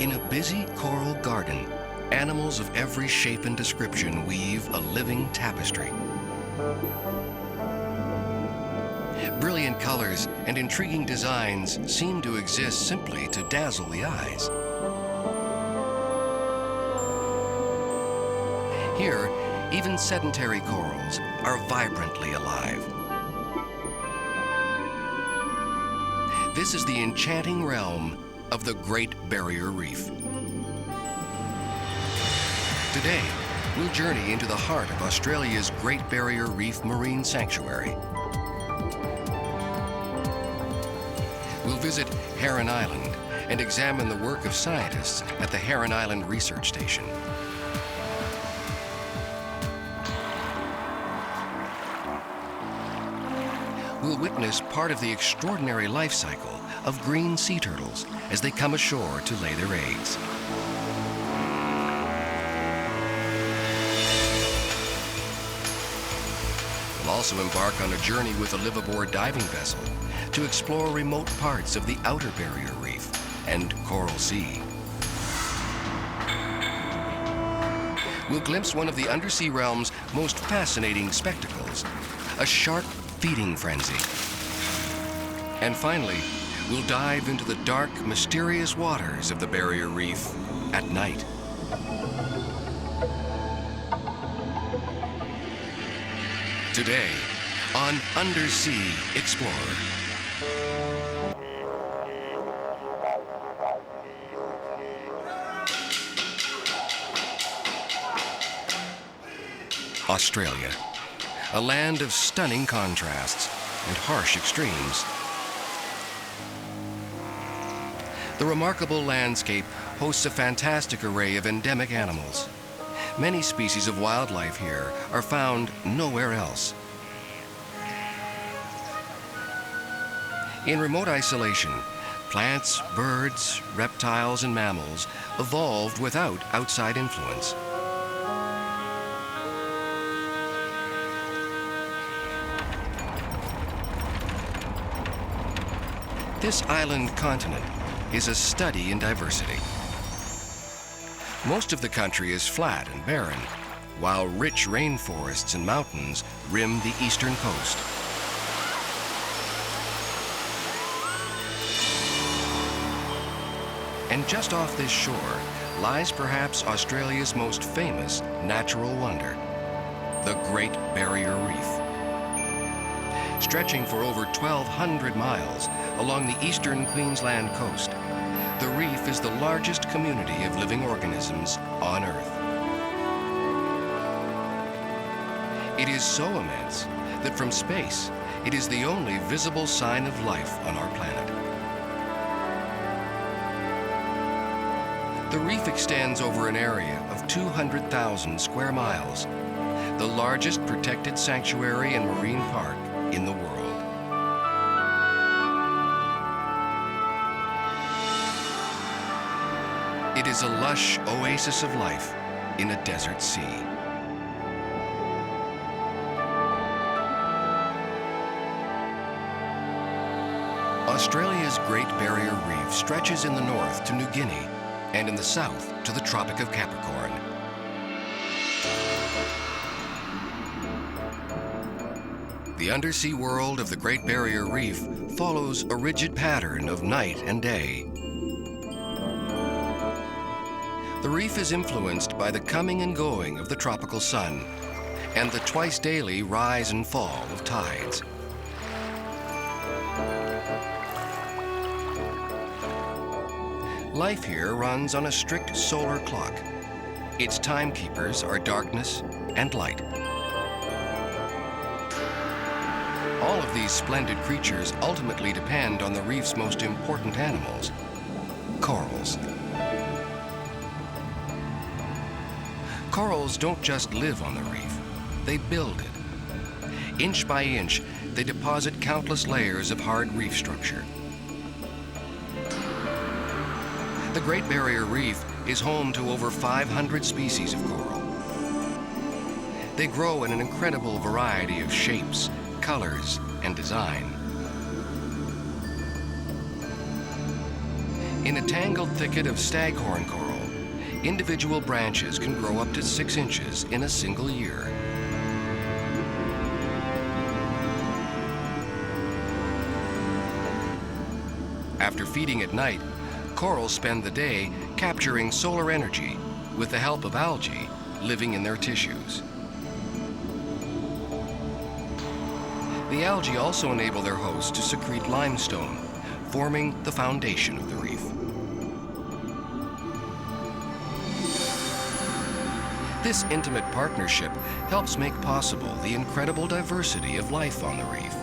In a busy coral garden, animals of every shape and description weave a living tapestry. Brilliant colors and intriguing designs seem to exist simply to dazzle the eyes. Here, even sedentary corals are vibrantly alive. This is the enchanting realm of the Great Barrier Reef. Today, we'll journey into the heart of Australia's Great Barrier Reef Marine Sanctuary. We'll visit Heron Island and examine the work of scientists at the Heron Island Research Station. We'll witness part of the extraordinary life cycle of green sea turtles as they come ashore to lay their eggs. We'll also embark on a journey with a live-aboard diving vessel to explore remote parts of the Outer Barrier Reef and Coral Sea. We'll glimpse one of the undersea realm's most fascinating spectacles, a shark feeding frenzy. And finally, we'll dive into the dark, mysterious waters of the Barrier Reef at night. Today, on Undersea Explorer. Australia, a land of stunning contrasts and harsh extremes. The remarkable landscape hosts a fantastic array of endemic animals. Many species of wildlife here are found nowhere else. In remote isolation, plants, birds, reptiles, and mammals evolved without outside influence. This island continent is a study in diversity. Most of the country is flat and barren, while rich rainforests and mountains rim the eastern coast. And just off this shore lies perhaps Australia's most famous natural wonder, the Great Barrier Reef. Stretching for over 1,200 miles along the eastern Queensland coast, the reef is the largest community of living organisms on Earth. It is so immense that from space, it is the only visible sign of life on our planet. The reef extends over an area of 200,000 square miles, the largest protected sanctuary and marine park in the world. It is a lush oasis of life in a desert sea. Australia's Great Barrier Reef stretches in the north to New Guinea and in the south to the Tropic of Capricorn. The undersea world of the Great Barrier Reef follows a rigid pattern of night and day. The reef is influenced by the coming and going of the tropical sun and the twice-daily rise and fall of tides. Life here runs on a strict solar clock. Its timekeepers are darkness and light. All of these splendid creatures ultimately depend on the reef's most important animals, corals. Corals don't just live on the reef, they build it. Inch by inch, they deposit countless layers of hard reef structure. The Great Barrier Reef is home to over 500 species of coral. They grow in an incredible variety of shapes, colors, and design. In a tangled thicket of staghorn coral, individual branches can grow up to 6 inches in a single year. After feeding at night, corals spend the day capturing solar energy with the help of algae living in their tissues. The algae also enable their hosts to secrete limestone, forming the foundation of the reef. This intimate partnership helps make possible the incredible diversity of life on the reef.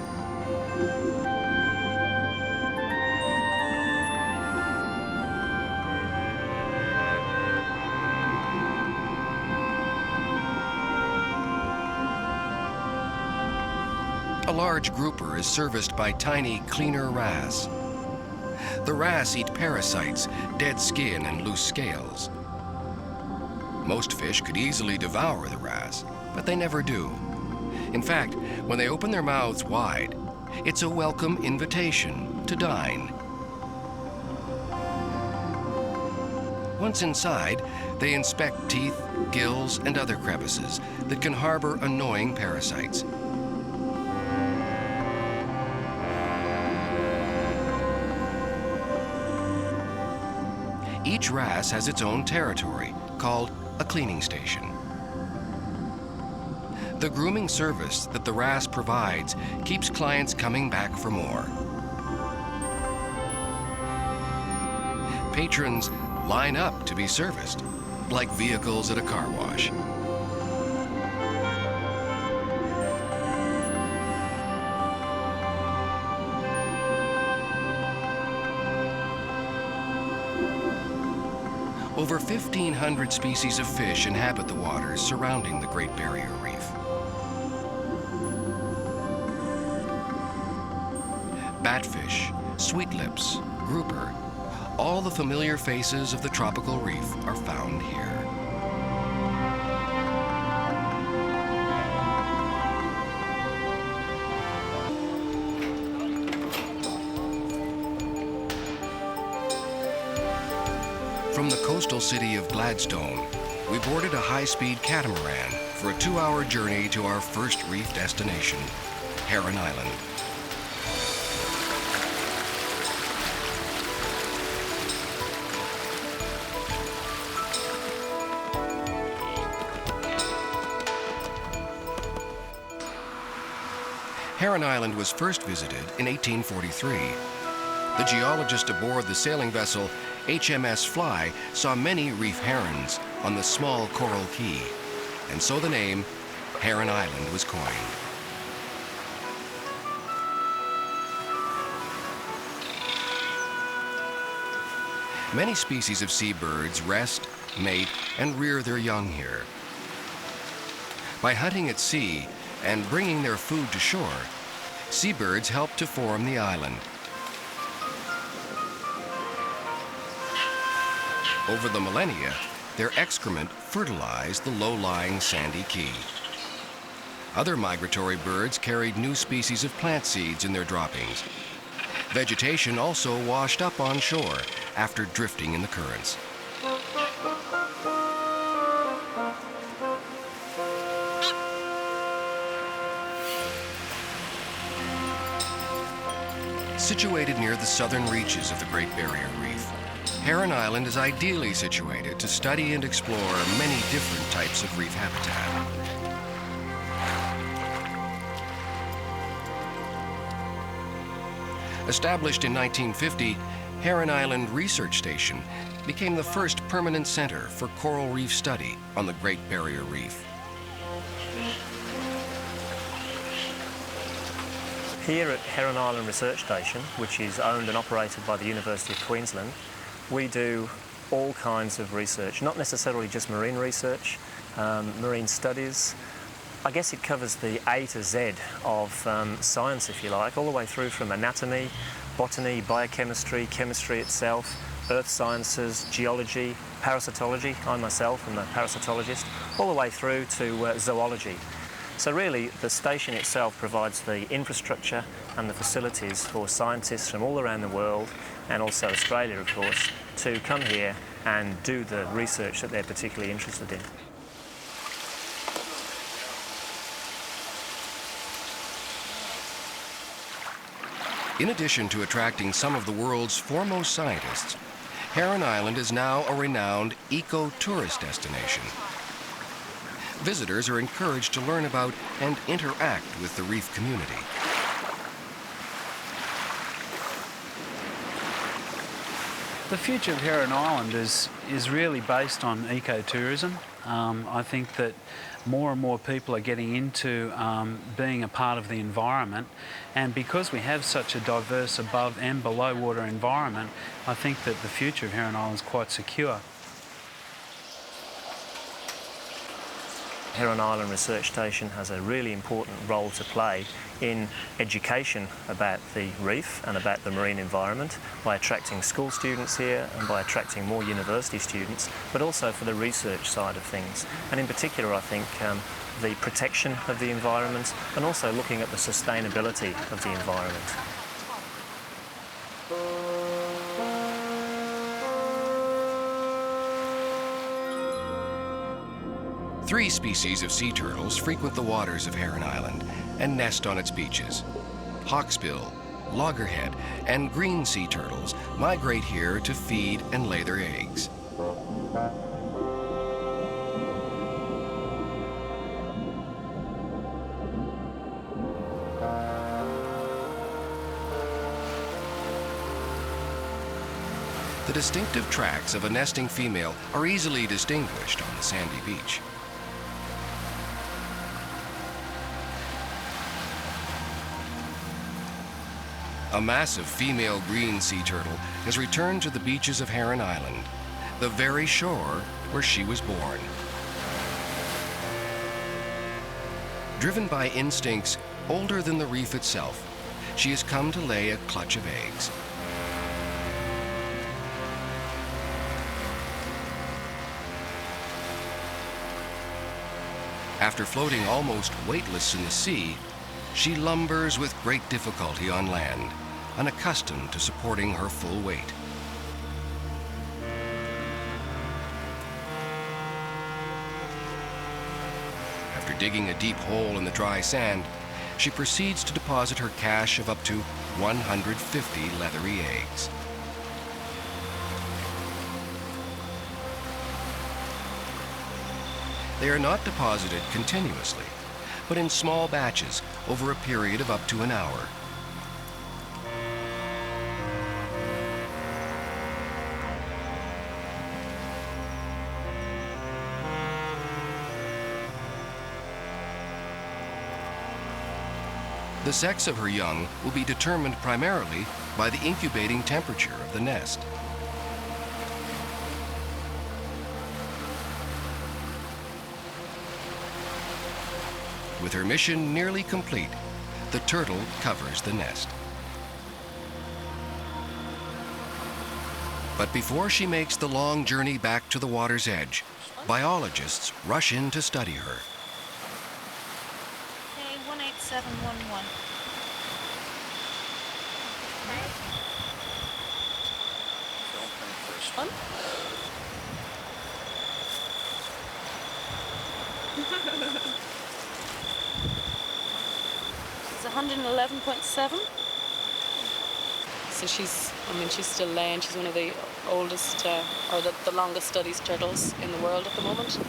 A large grouper is serviced by tiny, cleaner wrasse. The wrasse eat parasites, dead skin, and loose scales. Most fish could easily devour the wrasse, but they never do. In fact, when they open their mouths wide, it's a welcome invitation to dine. Once inside, they inspect teeth, gills, and other crevices that can harbor annoying parasites. Each wrasse has its own territory, called a cleaning station. The grooming service that the wrasse provides keeps clients coming back for more. Patrons line up to be serviced, like vehicles at a car wash. Over 1,500 species of fish inhabit the waters surrounding the Great Barrier Reef. Batfish, sweetlips, grouper, all the familiar faces of the tropical reef are found here. From the coastal city of Gladstone, we boarded a high-speed catamaran for a 2-hour journey to our first reef destination, Heron Island. Heron Island was first visited in 1843. The geologist aboard the sailing vessel HMS Fly saw many reef herons on the small coral key, and so the name Heron Island was coined. Many species of seabirds rest, mate, and rear their young here. By hunting at sea and bringing their food to shore, seabirds help to form the island. Over the millennia, their excrement fertilized the low-lying sandy key. Other migratory birds carried new species of plant seeds in their droppings. Vegetation also washed up on shore after drifting in the currents. Situated near the southern reaches of the Great Barrier Reef, Heron Island is ideally situated to study and explore many different types of reef habitat. Established in 1950, Heron Island Research Station became the first permanent center for coral reef study on the Great Barrier Reef. Here at Heron Island Research Station, which is owned and operated by the University of Queensland, we do all kinds of research, not necessarily just marine research, marine studies. I guess it covers the A to Z of science, if you like, all the way through from anatomy, botany, biochemistry, chemistry itself, earth sciences, geology, parasitology. I myself am a parasitologist, all the way through to zoology. So really, the station itself provides the infrastructure and the facilities for scientists from all around the world, and also Australia, of course, to come here and do the research that they're particularly interested in. In addition to attracting some of the world's foremost scientists, Heron Island is now a renowned eco-tourist destination. Visitors are encouraged to learn about and interact with the reef community. The future of Heron Island is really based on ecotourism. I think that more and more people are getting into being a part of the environment, and because we have such a diverse above and below water environment, I think that the future of Heron Island is quite secure. Heron Island Research Station has a really important role to play in education about the reef and about the marine environment by attracting school students here and by attracting more university students, but also for the research side of things. And in particular, I think the protection of the environment and also looking at the sustainability of the environment. Three species of sea turtles frequent the waters of Heron Island and nest on its beaches. Hawksbill, loggerhead, and green sea turtles migrate here to feed and lay their eggs. The distinctive tracks of a nesting female are easily distinguished on the sandy beach. A massive female green sea turtle has returned to the beaches of Heron Island, the very shore where she was born. Driven by instincts older than the reef itself, she has come to lay a clutch of eggs. After floating almost weightless in the sea, she lumbers with great difficulty on land, unaccustomed to supporting her full weight. After digging a deep hole in the dry sand, she proceeds to deposit her cache of up to 150 leathery eggs. They are not deposited continuously, but in small batches over a period of up to an hour. The sex of her young will be determined primarily by the incubating temperature of the nest. With her mission nearly complete, the turtle covers the nest. But before she makes the long journey back to the water's edge, biologists rush in to study her. Okay, 18711. First one. She's 111.7. So she's still laying. She's one of the oldest, or the longest studied turtles in the world at the moment.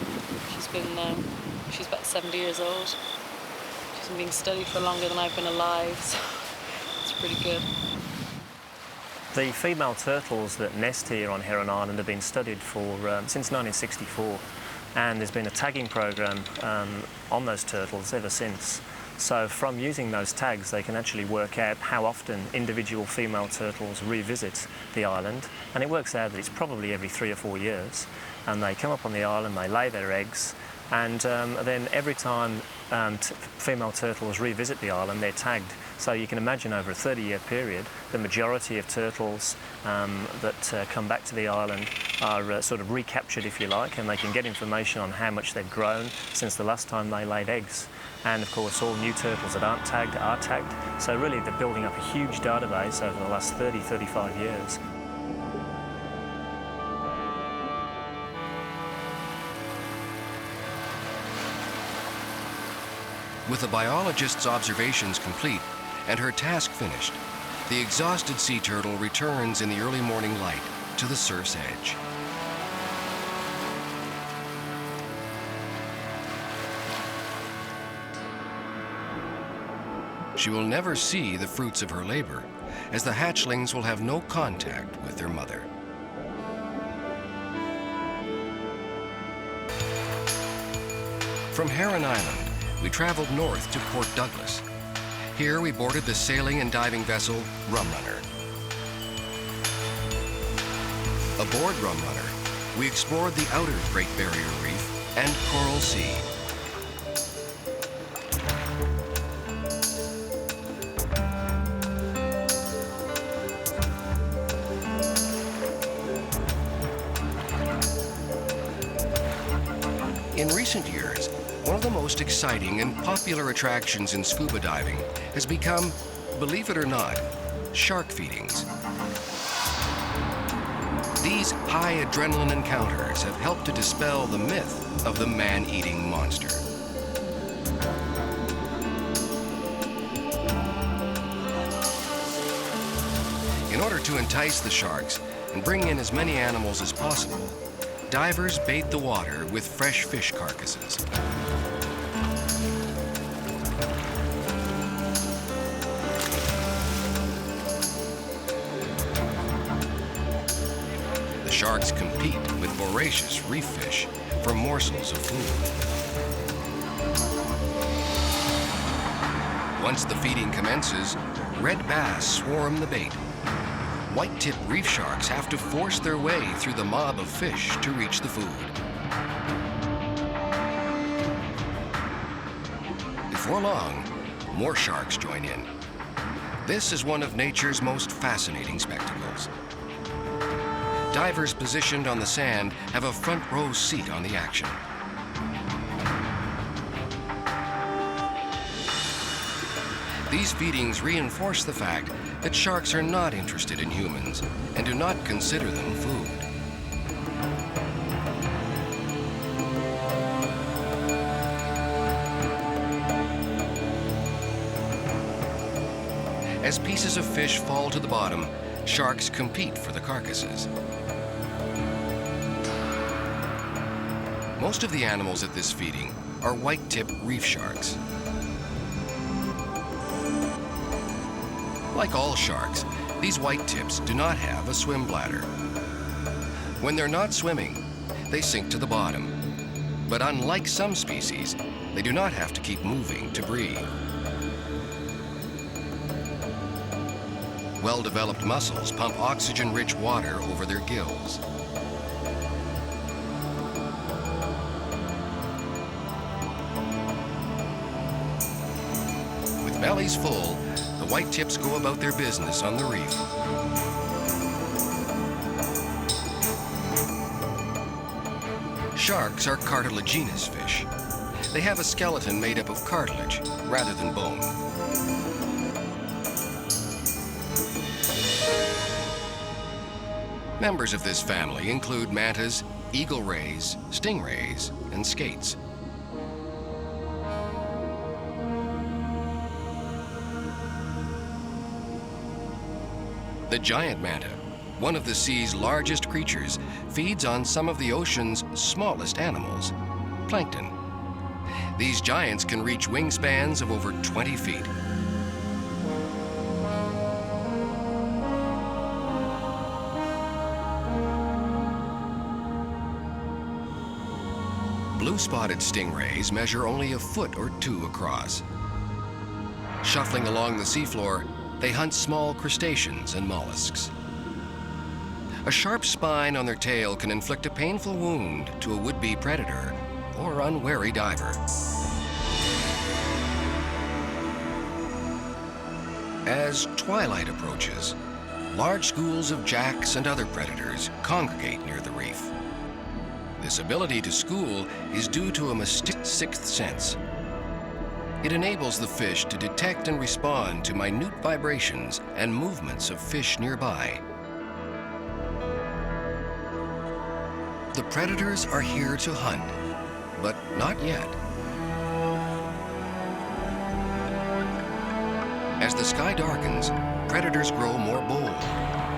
She's about 70 years old. She's been being studied for longer than I've been alive, so it's pretty good. The female turtles that nest here on Heron Island have been studied since 1964, and there's been a tagging program on those turtles ever since. So from using those tags, they can actually work out how often individual female turtles revisit the island, and it works out that it's probably every 3 or 4 years. And they come up on the island, they lay their eggs, And then every time female turtles revisit the island, they're tagged. So you can imagine over a 30-year period, the majority of turtles that come back to the island are sort of recaptured, if you like, and they can get information on how much they've grown since the last time they laid eggs. And of course, all new turtles that aren't tagged are tagged. So really, they're building up a huge database over the last 30, 35 years. With the biologist's observations complete and her task finished, the exhausted sea turtle returns in the early morning light to the surf's edge. She will never see the fruits of her labor, as the hatchlings will have no contact with their mother. From Heron Island, we traveled north to Port Douglas. Here we boarded the sailing and diving vessel Rum Runner. Aboard Rum Runner, we explored the outer Great Barrier Reef and Coral Sea. In recent years, one of the most exciting and popular attractions in scuba diving has become, believe it or not, shark feedings. These high adrenaline encounters have helped to dispel the myth of the man-eating monster. In order to entice the sharks and bring in as many animals as possible, divers bait the water with fresh fish carcasses. The sharks compete with voracious reef fish for morsels of food. Once the feeding commences, red bass swarm the bait. White-tipped reef sharks have to force their way through the mob of fish to reach the food. Before long, more sharks join in. This is one of nature's most fascinating spectacles. Divers positioned on the sand have a front row seat on the action. These feedings reinforce the fact that sharks are not interested in humans and do not consider them food. As pieces of fish fall to the bottom, sharks compete for the carcasses. Most of the animals at this feeding are white-tipped reef sharks. Like all sharks, these white tips do not have a swim bladder. When they're not swimming, they sink to the bottom. But unlike some species, they do not have to keep moving to breathe. Well-developed muscles pump oxygen-rich water over their gills. With bellies full, the white tips go about their business on the reef. Sharks are cartilaginous fish. They have a skeleton made up of cartilage rather than bone. Members of this family include mantas, eagle rays, stingrays, and skates. The giant manta, one of the sea's largest creatures, feeds on some of the ocean's smallest animals, plankton. These giants can reach wingspans of over 20 feet. Blue-spotted stingrays measure only a foot or two across. Shuffling along the seafloor, they hunt small crustaceans and mollusks. A sharp spine on their tail can inflict a painful wound to a would-be predator or unwary diver. As twilight approaches, large schools of jacks and other predators congregate near the reef. This ability to school is due to a mysterious sixth sense. It enables the fish to detect and respond to minute vibrations and movements of fish nearby. The predators are here to hunt, but not yet. As the sky darkens, predators grow more bold,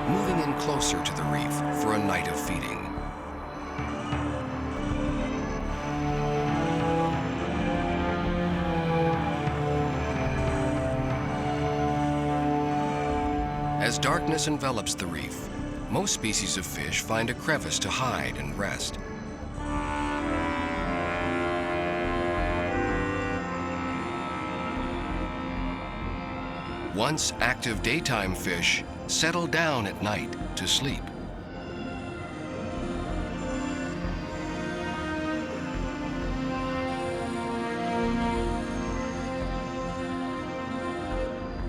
moving in closer to the reef for a night of feeding. As darkness envelops the reef, most species of fish find a crevice to hide and rest. Once active daytime fish settle down at night to sleep.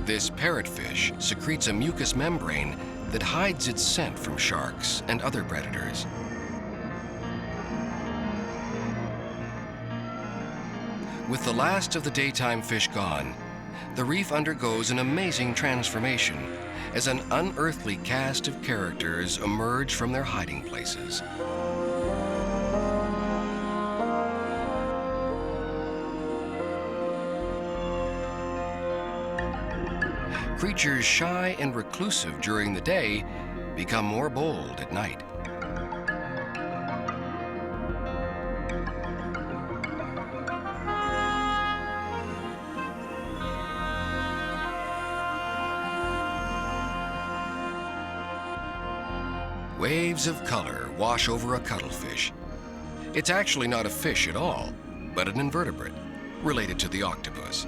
This parrotfish secretes a mucous membrane that hides its scent from sharks and other predators. With the last of the daytime fish gone, the reef undergoes an amazing transformation as an unearthly cast of characters emerge from their hiding places. Creatures shy and reclusive during the day become more bold at night. Waves of color wash over a cuttlefish. It's actually not a fish at all, but an invertebrate related to the octopus.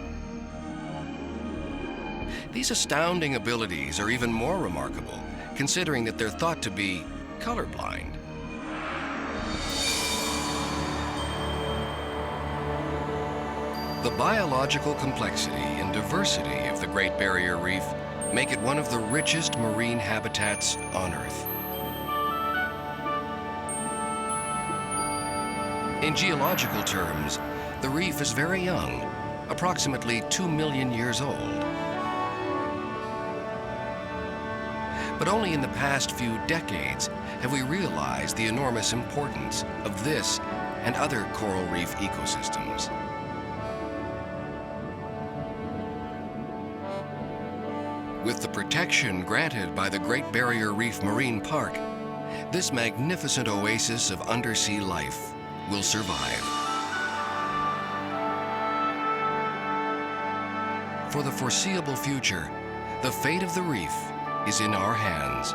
These astounding abilities are even more remarkable, considering that they're thought to be colorblind. The biological complexity and diversity of the Great Barrier Reef make it one of the richest marine habitats on Earth. In geological terms, the reef is very young, approximately 2 million years old. But only in the past few decades have we realized the enormous importance of this and other coral reef ecosystems. With the protection granted by the Great Barrier Reef Marine Park, this magnificent oasis of undersea life will survive. For the foreseeable future, the fate of the reef is in our hands.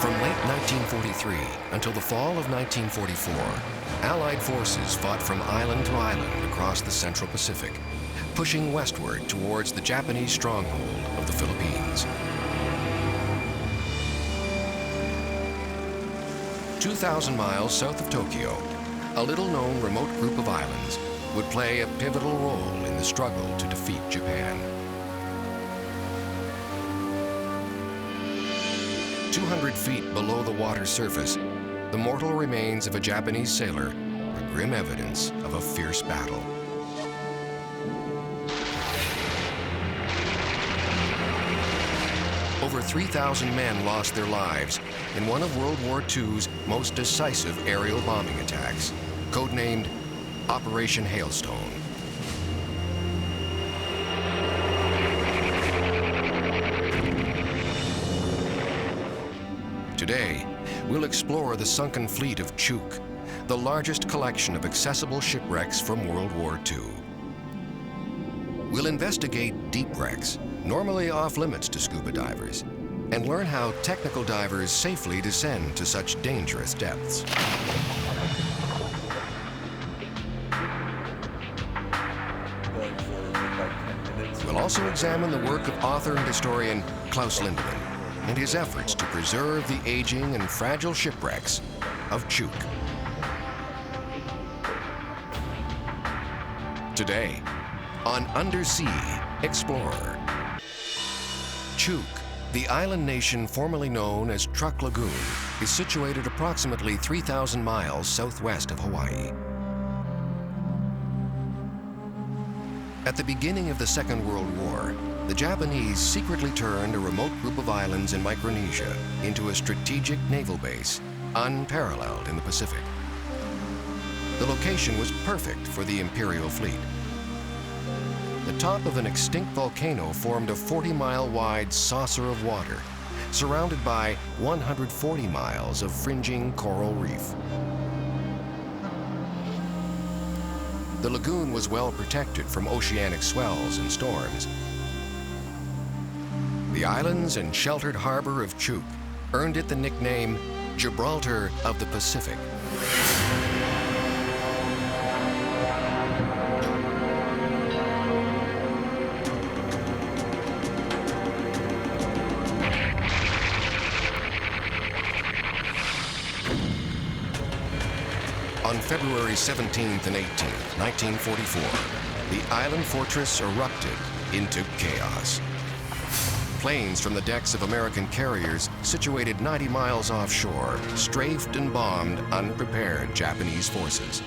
From late 1943 until the fall of 1944, Allied forces fought from island to island across the Central Pacific, pushing westward towards the Japanese stronghold of the Philippines. 2,000 miles south of Tokyo, a little-known remote group of islands would play a pivotal role in the struggle to defeat Japan. 200 feet below the water's surface, the mortal remains of a Japanese sailor are grim evidence of a fierce battle. over 3,000 men lost their lives in one of World War II's most decisive aerial bombing attacks, codenamed Operation Hailstone. Today, we'll explore the sunken fleet of Chuuk, the largest collection of accessible shipwrecks from World War II. We'll investigate deep wrecks, normally off limits to scuba divers, and learn how technical divers safely descend to such dangerous depths. We'll also examine the work of author and historian Klaus Lindemann and his efforts to preserve the aging and fragile shipwrecks of Chuuk. Today, on Undersea Explorer. Chuuk, the island nation formerly known as Truk Lagoon, is situated approximately 3,000 miles southwest of Hawaii. At the beginning of the Second World War, the Japanese secretly turned a remote group of islands in Micronesia into a strategic naval base, unparalleled in the Pacific. The location was perfect for the Imperial fleet. The top of an extinct volcano formed a 40-mile wide saucer of water, surrounded by 140 miles of fringing coral reef. The lagoon was well protected from oceanic swells and storms. The islands and sheltered harbor of Chuuk earned it the nickname Gibraltar of the Pacific. On February 17th and 18th, 1944, the island fortress erupted into chaos. Planes from the decks of American carriers situated 90 miles offshore strafed and bombed unprepared Japanese forces.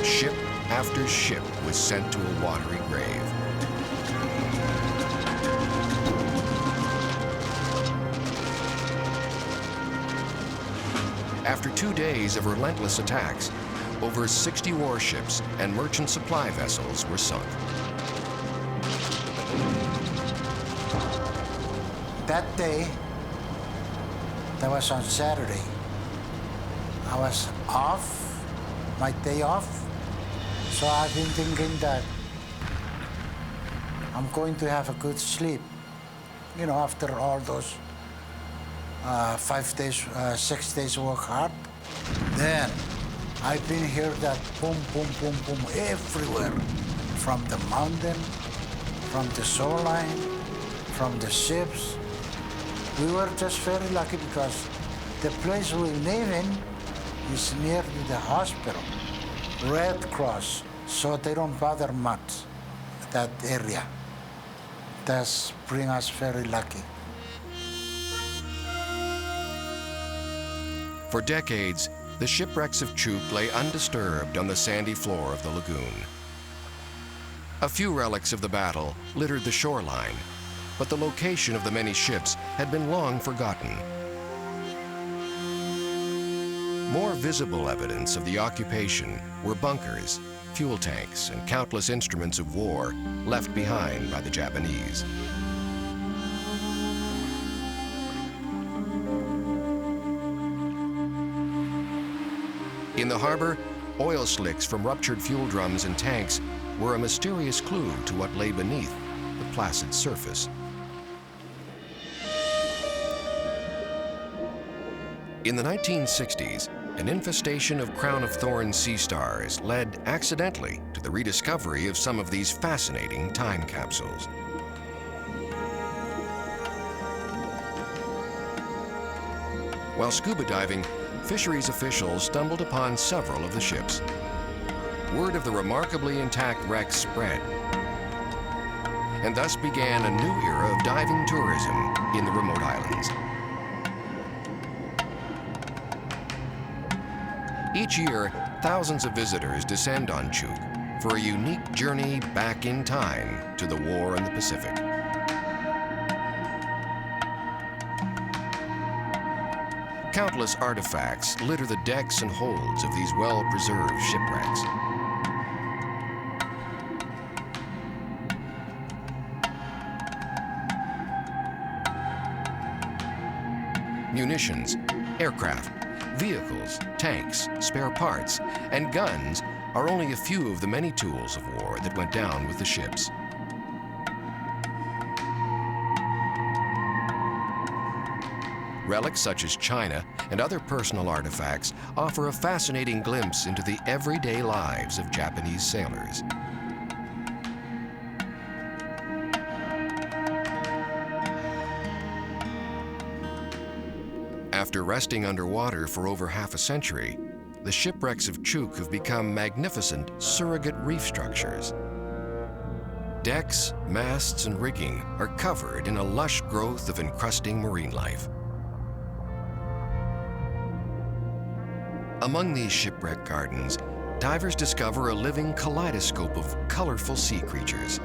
Ship after ship was sent to a watery grave. After 2 days of relentless attacks, over 60 warships and merchant supply vessels were sunk. That day, that was on Saturday, I was off, my day off, so I've been thinking that I'm going to have a good sleep, you know, after all those 5 days, 6 days work hard. Then I've been hearing that boom, boom, boom, boom everywhere, from the mountain, from the shoreline, from the ships. We were just very lucky because the place we live in is near to the hospital, Red Cross, so they don't bother much that area. That's bring us very lucky. For decades, the shipwrecks of Chuuk lay undisturbed on the sandy floor of the lagoon. A few relics of the battle littered the shoreline, but the location of the many ships had been long forgotten. More visible evidence of the occupation were bunkers, fuel tanks, and countless instruments of war left behind by the Japanese. In the harbor, oil slicks from ruptured fuel drums and tanks were a mysterious clue to what lay beneath the placid surface. In the 1960s, an infestation of crown-of-thorns sea stars led accidentally to the rediscovery of some of these fascinating time capsules. While scuba diving, fisheries officials stumbled upon several of the ships. Word of the remarkably intact wrecks spread, and thus began a new era of diving tourism in the remote islands. Each year, thousands of visitors descend on Chuuk, for a unique journey back in time to the war in the Pacific. Countless artifacts litter the decks and holds of these well-preserved shipwrecks. Munitions, aircraft, vehicles, tanks, spare parts, and guns are only a few of the many tools of war that went down with the ships. Relics such as china and other personal artifacts offer a fascinating glimpse into the everyday lives of Japanese sailors. After resting underwater for over half a century, the shipwrecks of Chuuk have become magnificent surrogate reef structures. Decks, masts, and rigging are covered in a lush growth of encrusting marine life. Among these shipwreck gardens, divers discover a living kaleidoscope of colorful sea creatures.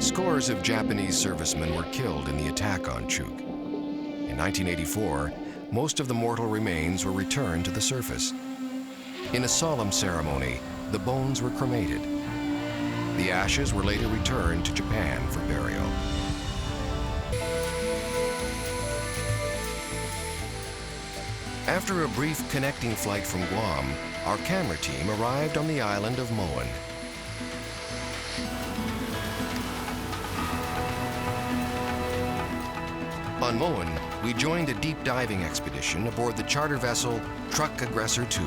Scores of Japanese servicemen were killed in the attack on Chuuk. In 1984, most of the mortal remains were returned to the surface. In a solemn ceremony, the bones were cremated. The ashes were later returned to Japan for burial. After a brief connecting flight from Guam, our camera team arrived on the island of Moan. On Moan, we joined a deep diving expedition aboard the charter vessel Truk Aggressor II.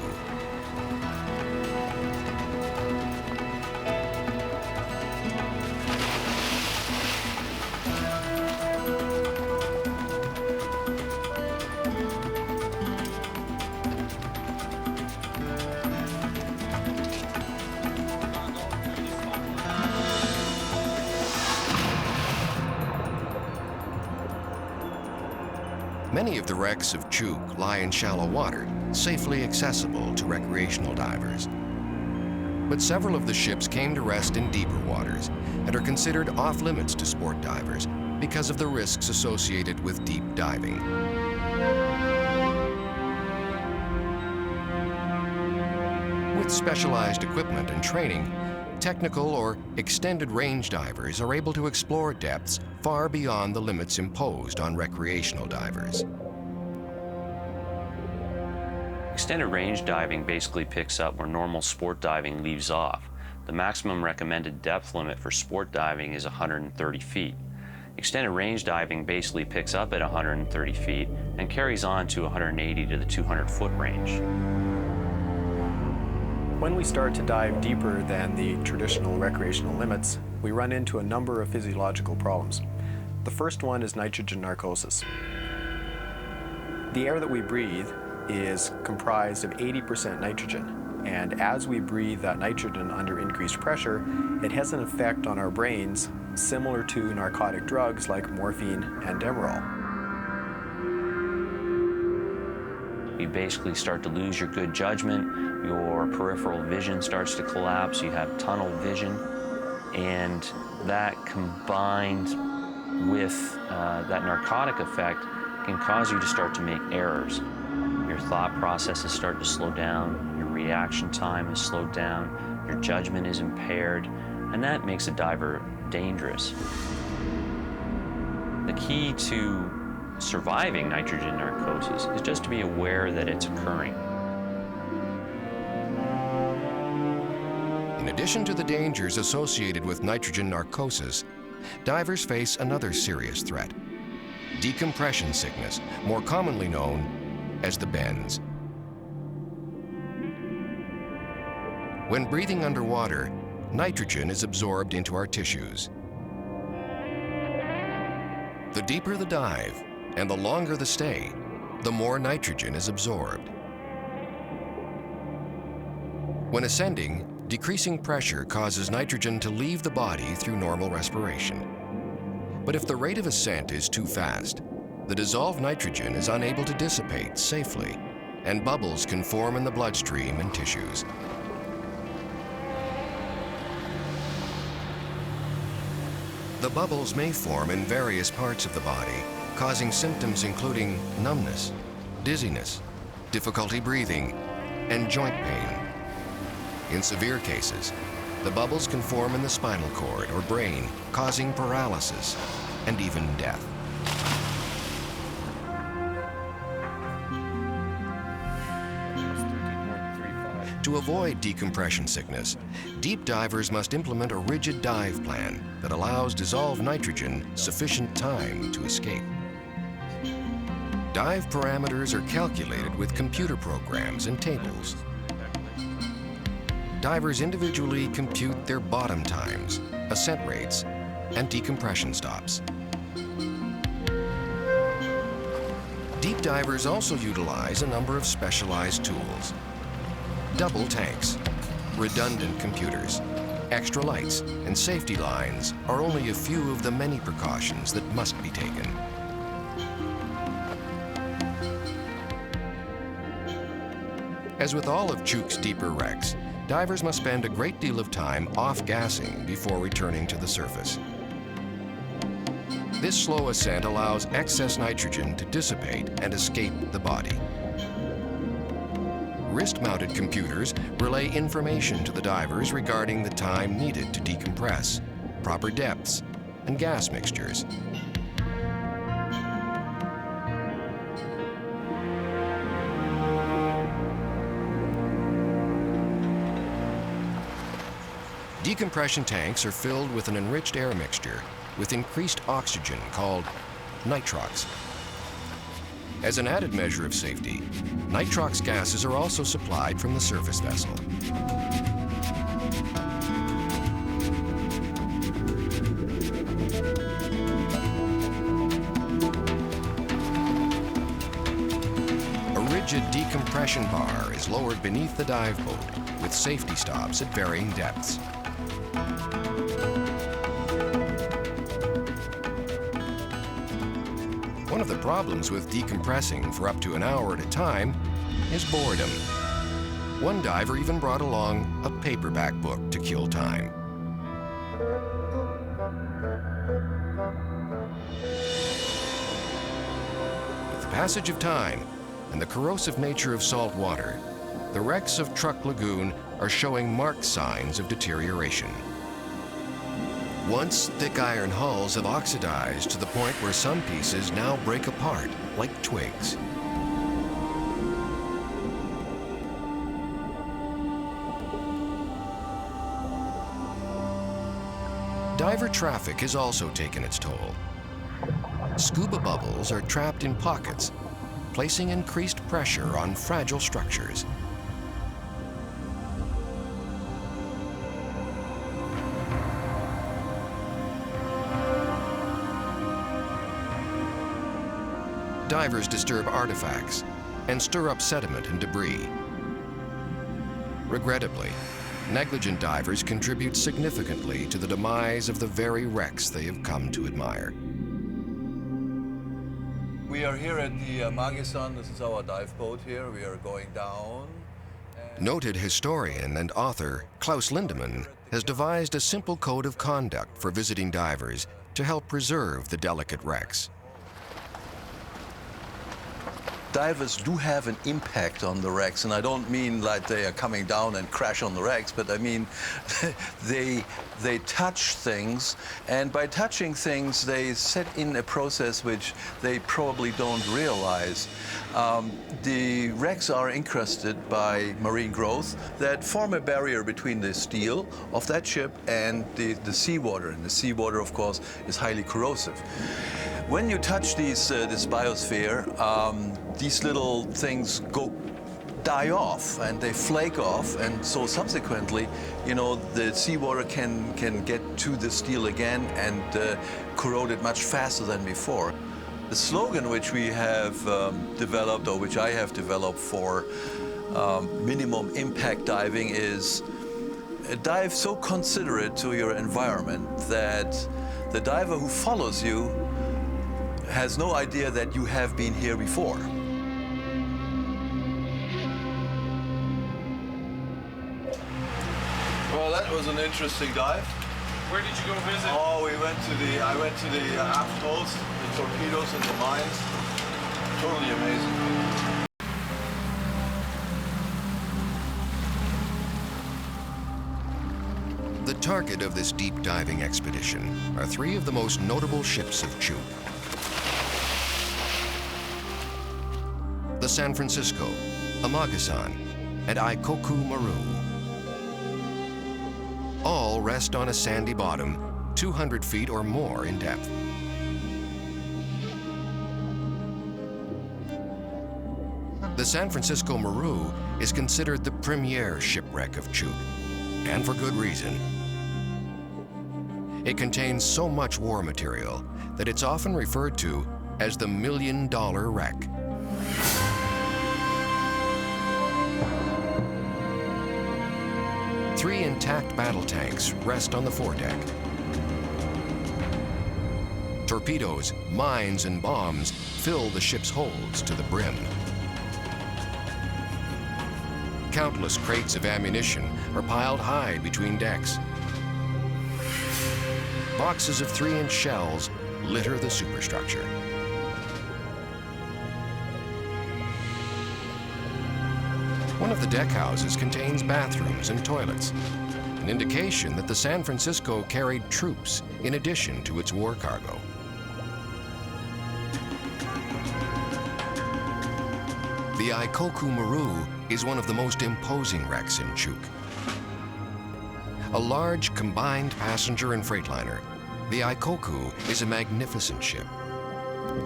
Many of the wrecks of Chuuk lie in shallow water, safely accessible to recreational divers. But several of the ships came to rest in deeper waters and are considered off-limits to sport divers because of the risks associated with deep diving. With specialized equipment and training, technical or extended range divers are able to explore depths far beyond the limits imposed on recreational divers. Extended range diving basically picks up where normal sport diving leaves off. The maximum recommended depth limit for sport diving is 130 feet. Extended range diving basically picks up at 130 feet and carries on to 180 to the 200-foot range. When we start to dive deeper than the traditional recreational limits, we run into a number of physiological problems. The first one is nitrogen narcosis. The air that we breathe is comprised of 80% nitrogen, and as we breathe that nitrogen under increased pressure, it has an effect on our brains similar to narcotic drugs like morphine and Demerol. You basically start to lose your good judgment, your peripheral vision starts to collapse, you have tunnel vision, and that combined with that narcotic effect can cause you to start to make errors. Your thought processes start to slow down, your reaction time is slowed down, your judgment is impaired, and that makes a diver dangerous. The key to surviving nitrogen narcosis is just to be aware that it's occurring. In addition to the dangers associated with nitrogen narcosis, divers face another serious threat: decompression sickness, more commonly known as the bends. When breathing underwater, nitrogen is absorbed into our tissues. The deeper the dive and the longer the stay, the more nitrogen is absorbed. When ascending, decreasing pressure causes nitrogen to leave the body through normal respiration. But if the rate of ascent is too fast, the dissolved nitrogen is unable to dissipate safely, and bubbles can form in the bloodstream and tissues. The bubbles may form in various parts of the body, causing symptoms including numbness, dizziness, difficulty breathing, and joint pain. In severe cases, the bubbles can form in the spinal cord or brain, causing paralysis and even death. To avoid decompression sickness, deep divers must implement a rigid dive plan that allows dissolved nitrogen sufficient time to escape. Dive parameters are calculated with computer programs and tables. Divers individually compute their bottom times, ascent rates, and decompression stops. Deep divers also utilize a number of specialized tools. Double tanks, redundant computers, extra lights, and safety lines are only a few of the many precautions that must be taken. As with all of Chuuk's deeper wrecks, divers must spend a great deal of time off-gassing before returning to the surface. This slow ascent allows excess nitrogen to dissipate and escape the body. Wrist-mounted computers relay information to the divers regarding the time needed to decompress, proper depths, and gas mixtures. Decompression tanks are filled with an enriched air mixture with increased oxygen called nitrox. As an added measure of safety, nitrox gases are also supplied from the surface vessel. A rigid decompression bar is lowered beneath the dive boat with safety stops at varying depths. One of the problems with decompressing for up to an hour at a time is boredom. One diver even brought along a paperback book to kill time. With the passage of time and the corrosive nature of salt water, the wrecks of Truk Lagoon are showing marked signs of deterioration. Once thick iron hulls have oxidized to the point where some pieces now break apart like twigs. Diver traffic has also taken its toll. Scuba bubbles are trapped in pockets, placing increased pressure on fragile structures. Divers disturb artifacts and stir up sediment and debris. Regrettably, negligent divers contribute significantly to the demise of the very wrecks they have come to admire. We are here at the Magesan. This is our dive boat here. We are going down. Noted historian and author Klaus Lindemann has devised a simple code of conduct for visiting divers to help preserve the delicate wrecks. Divers do have an impact on the wrecks, and I don't mean like they are coming down and crash on the wrecks, but I mean they touch things, and by touching things they set in a process which they probably don't realize. The wrecks are encrusted by marine growth that form a barrier between the steel of that ship and the seawater, and the seawater, of course, is highly corrosive. When you touch this biosphere, these little things die off and they flake off, and so subsequently, you know, the seawater can get to the steel again and corrode it much faster than before. The slogan which we have developed, or which I have developed for minimum impact diving, is dive so considerate to your environment that The diver who follows you has no idea that you have been here before. Well, that was an interesting dive. Where did you go visit? Oh, I went to the aft holes, the torpedoes and the mines. Totally amazing. The target of this deep diving expedition are three of the most notable ships of Chuuk. The San Francisco, Amagasan, and Aikoku Maru. All rest on a sandy bottom, 200 feet or more in depth. The San Francisco Maru is considered the premier shipwreck of Chuuk, and for good reason. It contains so much war material that it's often referred to as the $1 million wreck. Three intact battle tanks rest on the foredeck. Torpedoes, mines, and bombs fill the ship's holds to the brim. Countless crates of ammunition are piled high between decks. Boxes of 3-inch shells litter the superstructure. One of the deck houses contains bathrooms and toilets, an indication that the San Francisco carried troops in addition to its war cargo. The Aikoku Maru is one of the most imposing wrecks in Chuuk. A large combined passenger and freightliner, the Aikoku is a magnificent ship,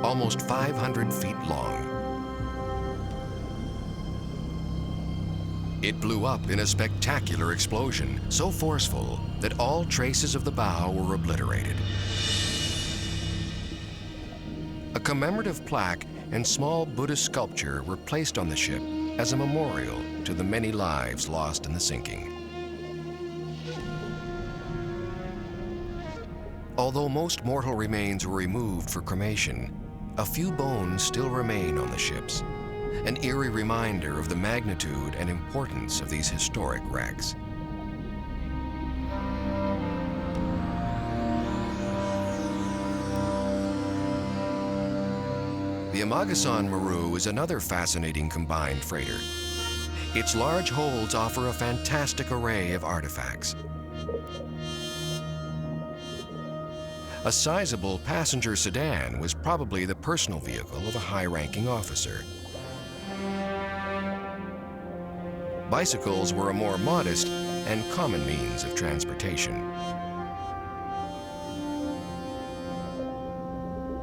almost 500 feet long. It blew up in a spectacular explosion, so forceful that all traces of the bow were obliterated. A commemorative plaque and small Buddhist sculpture were placed on the ship as a memorial to the many lives lost in the sinking. Although most mortal remains were removed for cremation, a few bones still remain on the ships, an eerie reminder of the magnitude and importance of these historic wrecks. The Amagasan Maru is another fascinating combined freighter. Its large holds offer a fantastic array of artifacts. A sizable passenger sedan was probably the personal vehicle of a high-ranking officer. Bicycles were a more modest and common means of transportation.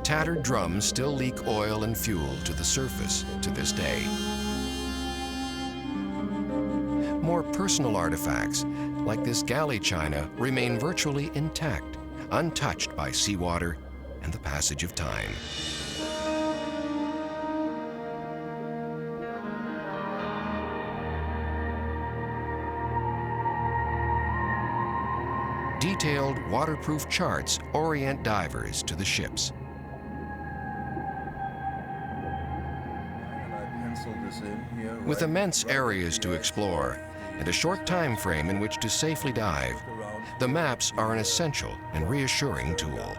Tattered drums still leak oil and fuel to the surface to this day. More personal artifacts, like this galley china, remain virtually intact, untouched by seawater and the passage of time. Detailed waterproof charts orient divers to the ships. With immense areas to explore and a short time frame in which to safely dive, the maps are an essential and reassuring tool.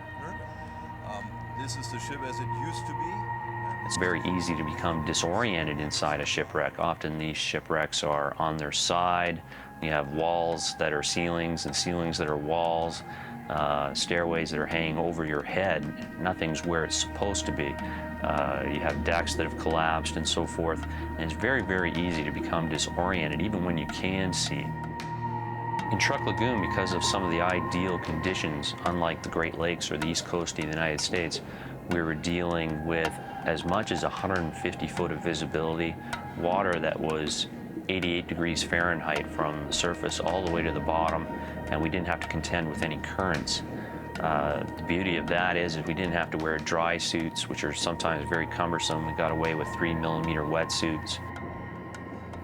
This is the ship as it used to be. It's very easy to become disoriented inside a shipwreck. Often these shipwrecks are on their side. You have walls that are ceilings and ceilings that are walls, stairways that are hanging over your head. Nothing's where it's supposed to be. You have decks that have collapsed and so forth. And it's very, very easy to become disoriented, even when you can see. In Truk Lagoon, because of some of the ideal conditions, unlike the Great Lakes or the East Coast of the United States, we were dealing with as much as 150 foot of visibility, water that was 88 degrees Fahrenheit from the surface all the way to the bottom, and we didn't have to contend with any currents. The beauty of that is we didn't have to wear dry suits, which are sometimes very cumbersome. We got away with 3mm wetsuits.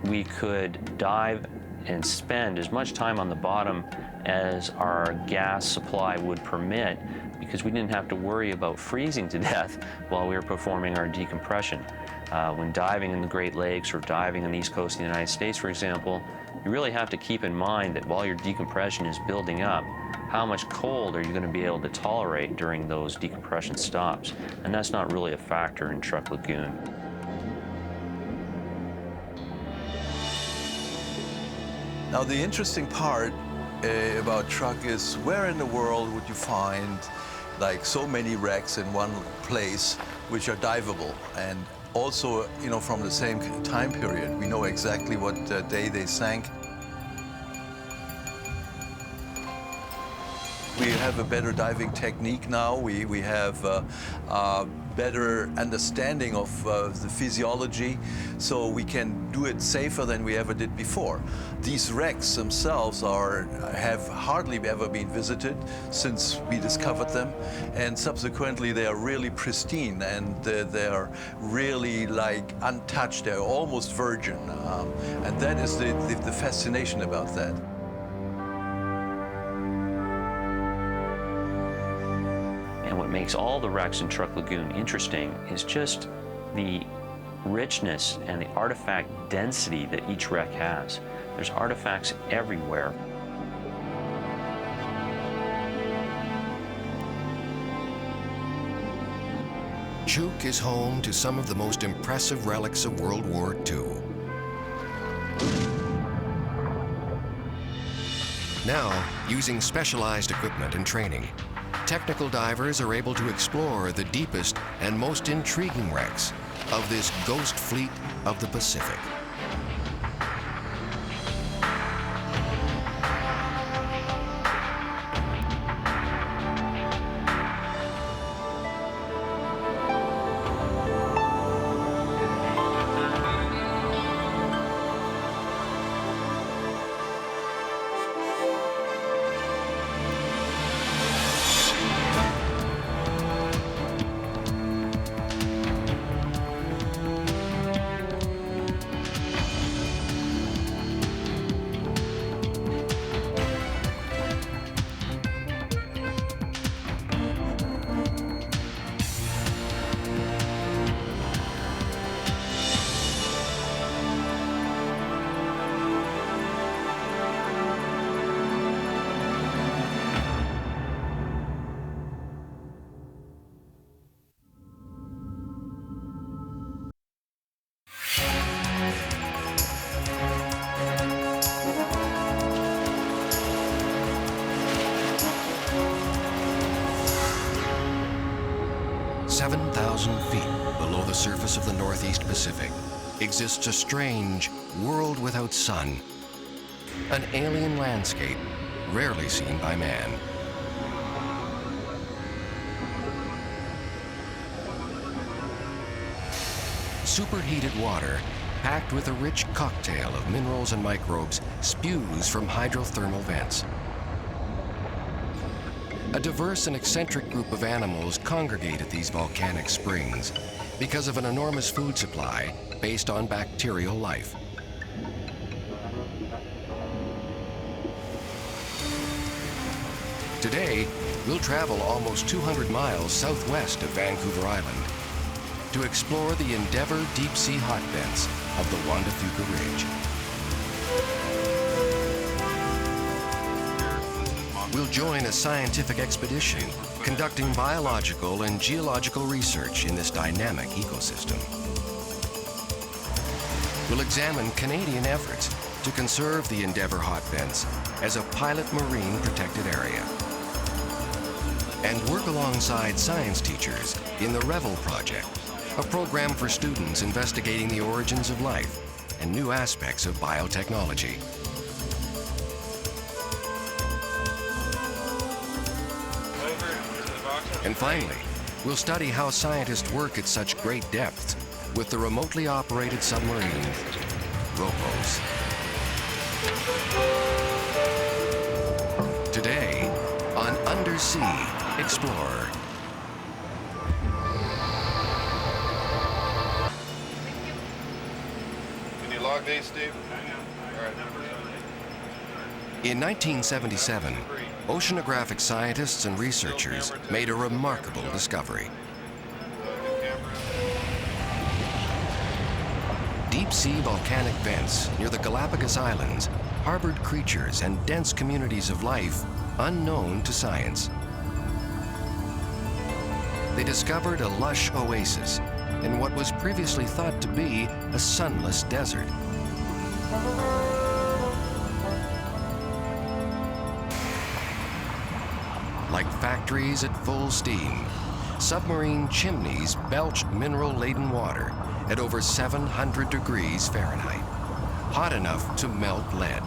We could dive and spend as much time on the bottom as our gas supply would permit, because we didn't have to worry about freezing to death while we were performing our decompression. When diving in the Great Lakes or diving on the east coast of the United States, for example, you really have to keep in mind that while your decompression is building up, how much cold are you going to be able to tolerate during those decompression stops? And that's not really a factor in Truk Lagoon. Now, the interesting part about Truk is where in the world would you find like so many wrecks in one place which are diveable, and also, you know, from the same time period. We know exactly what day they sank. We have a better diving technique now. We have a better understanding of the physiology, so we can do it safer than we ever did before. These wrecks themselves have hardly ever been visited since we discovered them, and subsequently they are really pristine, and they are really like untouched. They're almost virgin, and that is the fascination about that. And what makes all the wrecks in Truk Lagoon interesting is just the richness and the artifact density that each wreck has. There's artifacts everywhere. Chuuk is home to some of the most impressive relics of World War II. Now, using specialized equipment and training, technical divers are able to explore the deepest and most intriguing wrecks of this ghost fleet of the Pacific. Feet below the surface of the Northeast Pacific exists a strange world without sun, an alien landscape rarely seen by man. Superheated water, packed with a rich cocktail of minerals and microbes, spews from hydrothermal vents. A diverse and eccentric group of animals congregate at these volcanic springs because of an enormous food supply based on bacterial life. Today, we'll travel almost 200 miles southwest of Vancouver Island to explore the Endeavour deep-sea hot vents of the Juan de Fuca Ridge. We'll join a scientific expedition conducting biological and geological research in this dynamic ecosystem. We'll examine Canadian efforts to conserve the Endeavour hot vents as a pilot marine protected area, and work alongside science teachers in the REVEL project, a program for students investigating the origins of life and new aspects of biotechnology. And finally, we'll study how scientists work at such great depths with the remotely operated submarine, ROPOS. Today, on Undersea Explorer. Can you log these, Steve? All right. In 1977, oceanographic scientists and researchers made a remarkable discovery. Deep-sea volcanic vents near the Galapagos Islands harbored creatures and dense communities of life unknown to science. They discovered a lush oasis in what was previously thought to be a sunless desert. Like factories at full steam, submarine chimneys belched mineral-laden water at over 700 degrees Fahrenheit, hot enough to melt lead.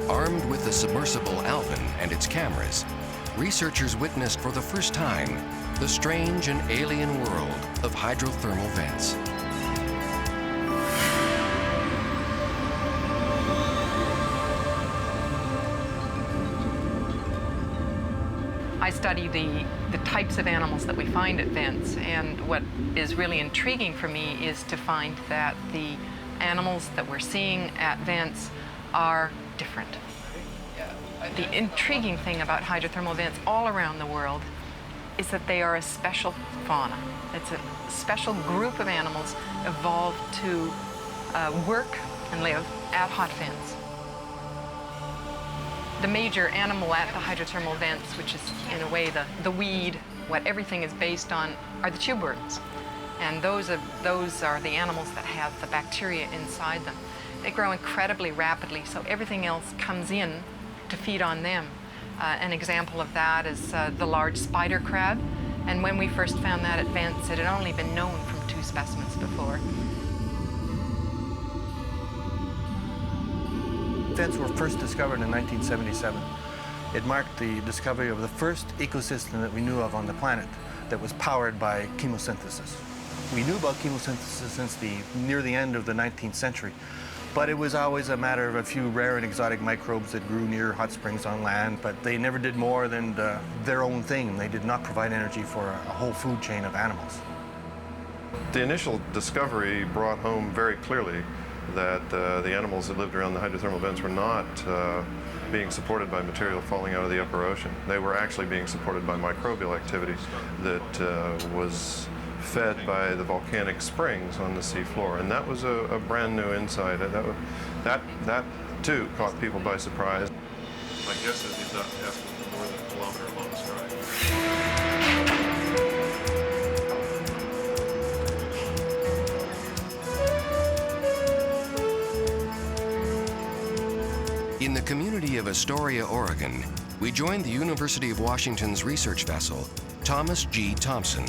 Armed with the submersible Alvin and its cameras, researchers witnessed for the first time the strange and alien world of hydrothermal vents. I study the types of animals that we find at vents, and what is really intriguing for me is to find that the animals that we're seeing at vents are different. The intriguing thing about hydrothermal vents all around the world is that they are a special fauna. It's a special group of animals evolved to work and live at hot vents. The major animal at the hydrothermal vents, which is in a way the weed, what everything is based on, are the tube worms. And those are the animals that have the bacteria inside them. They grow incredibly rapidly, so everything else comes in to feed on them. An example of that is the large spider crab. And when we first found that at vents, it had only been known from 2 specimens before. Vents were first discovered in 1977. It marked the discovery of the first ecosystem that we knew of on the planet that was powered by chemosynthesis. We knew about chemosynthesis since near the end of the 19th century, but it was always a matter of a few rare and exotic microbes that grew near hot springs on land, but they never did more than their own thing. They did not provide energy for a whole food chain of animals. The initial discovery brought home very clearly that the animals that lived around the hydrothermal vents were not being supported by material falling out of the upper ocean. They were actually being supported by microbial activity that was fed by the volcanic springs on the seafloor, and that was a brand new insight. That too caught people by surprise. My guess is he's not asking for more than a kilometer long strike. In the community of Astoria, Oregon, we joined the University of Washington's research vessel, Thomas G. Thompson.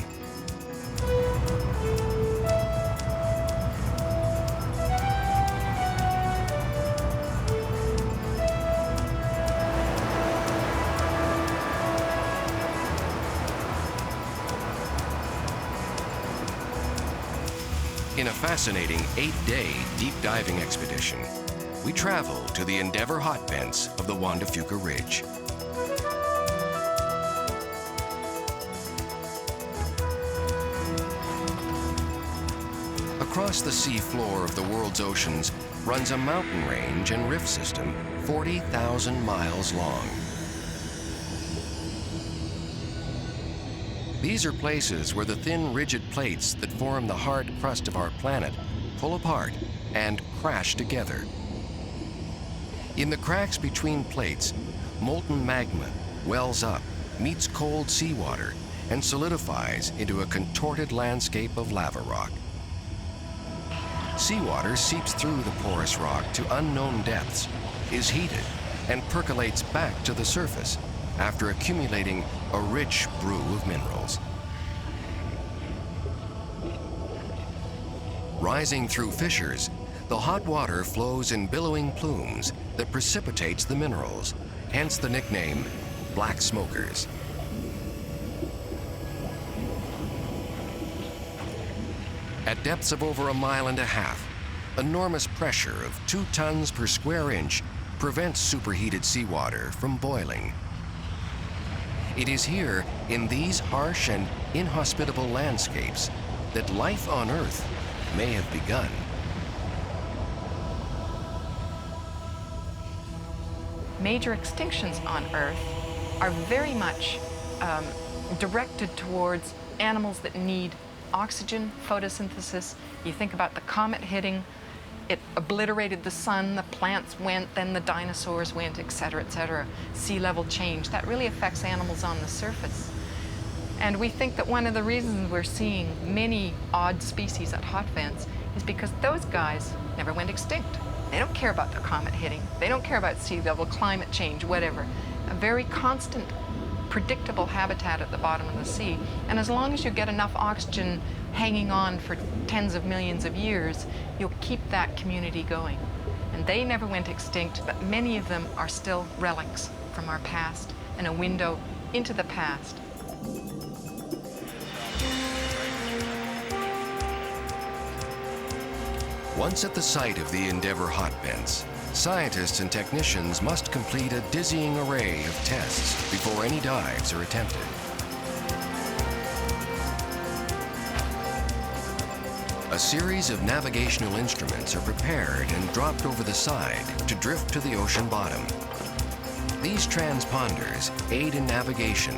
In a fascinating 8-day deep diving expedition, we travel to the Endeavour hot vents of the Juan de Fuca Ridge. Across the sea floor of the world's oceans runs a mountain range and rift system 40,000 miles long. These are places where the thin, rigid plates that form the hard crust of our planet pull apart and crash together. In the cracks between plates, molten magma wells up, meets cold seawater, and solidifies into a contorted landscape of lava rock. Seawater seeps through the porous rock to unknown depths, is heated, and percolates back to the surface after accumulating a rich brew of minerals. Rising through fissures, the hot water flows in billowing plumes that precipitates the minerals, hence the nickname black smokers. At depths of over 1.5 miles, enormous pressure of 2 tons per square inch prevents superheated seawater from boiling. It is here, in these harsh and inhospitable landscapes, that life on Earth may have begun. Major extinctions on Earth are very much directed towards animals that need oxygen, photosynthesis. You think about the comet hitting, it obliterated the sun, the plants went, then the dinosaurs went, et cetera, sea level change. That really affects animals on the surface. And we think that one of the reasons we're seeing many odd species at hot vents is because those guys never went extinct. They don't care about the comet hitting. They don't care about sea level, climate change, whatever. A very constant, predictable habitat at the bottom of the sea. And as long as you get enough oxygen hanging on for tens of millions of years, you'll keep that community going. And they never went extinct, but many of them are still relics from our past and a window into the past. Once at the site of the Endeavour hot vents, scientists and technicians must complete a dizzying array of tests before any dives are attempted. A series of navigational instruments are prepared and dropped over the side to drift to the ocean bottom. These transponders aid in navigation,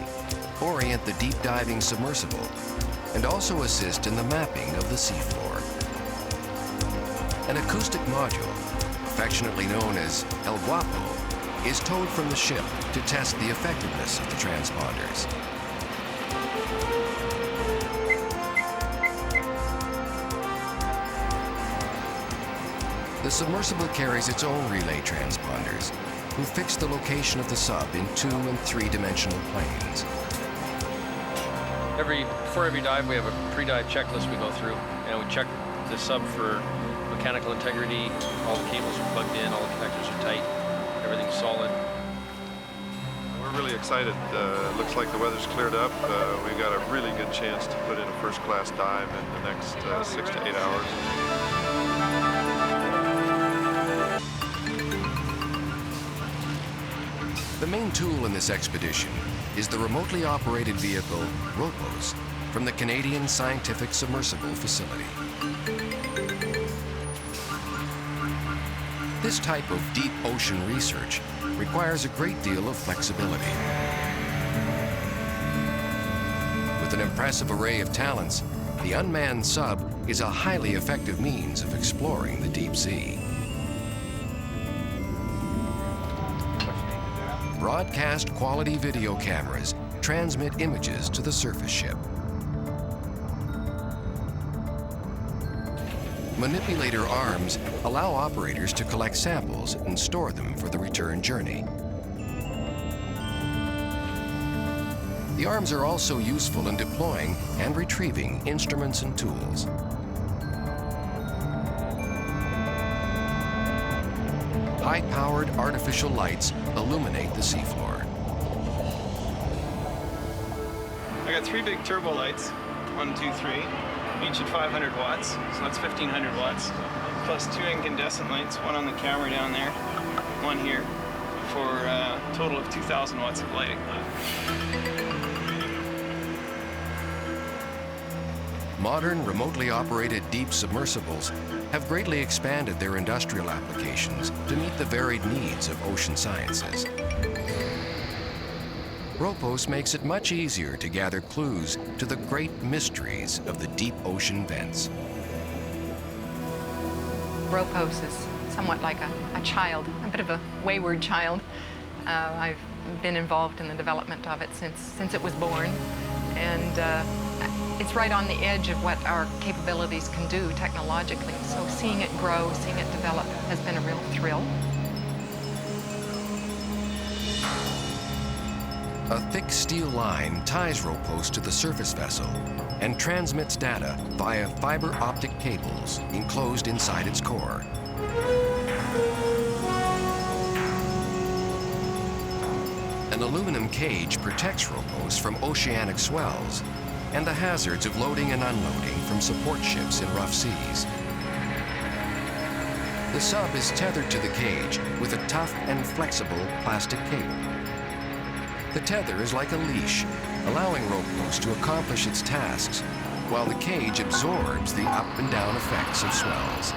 orient the deep diving submersible, and also assist in the mapping of the seafloor. An acoustic module, affectionately known as El Guapo, is towed from the ship to test the effectiveness of the transponders. The submersible carries its own relay transponders, who fix the location of the sub in 2- and 3-dimensional planes. Before every dive, we have a pre-dive checklist we go through, and we check the sub for mechanical integrity. All the cables are plugged in, all the connectors are tight, everything's solid. We're really excited. Looks like the weather's cleared up. We've got a really good chance to put in a first-class dive in the next 6 to 8 hours. The main tool in this expedition is the remotely operated vehicle, ROPOS, from the Canadian Scientific Submersible Facility. This type of deep ocean research requires a great deal of flexibility. With an impressive array of talents, the unmanned sub is a highly effective means of exploring the deep sea. Broadcast quality video cameras transmit images to the surface ship. Manipulator arms allow operators to collect samples and store them for the return journey. The arms are also useful in deploying and retrieving instruments and tools. High-powered artificial lights illuminate the seafloor. I got 3 big turbo lights, 1, 2, 3, each at 500 watts, so that's 1,500 watts, plus 2 incandescent lights, one on the camera down there, one here, for a total of 2,000 watts of lighting. Modern, remotely operated deep submersibles have greatly expanded their industrial applications to meet the varied needs of ocean sciences. ROPOS makes it much easier to gather clues to the great mysteries of the deep ocean vents. ROPOS is somewhat like a child, a bit of a wayward child. I've been involved in the development of it since it was born, and it's right on the edge of what our capabilities can do technologically. So seeing it grow, seeing it develop has been a real thrill. A thick steel line ties ROPOS to the surface vessel and transmits data via fiber optic cables enclosed inside its core. An aluminum cage protects ROPOS from oceanic swells and the hazards of loading and unloading from support ships in rough seas. The sub is tethered to the cage with a tough and flexible plastic cable. The tether is like a leash, allowing ROPOS to accomplish its tasks while the cage absorbs the up and down effects of swells.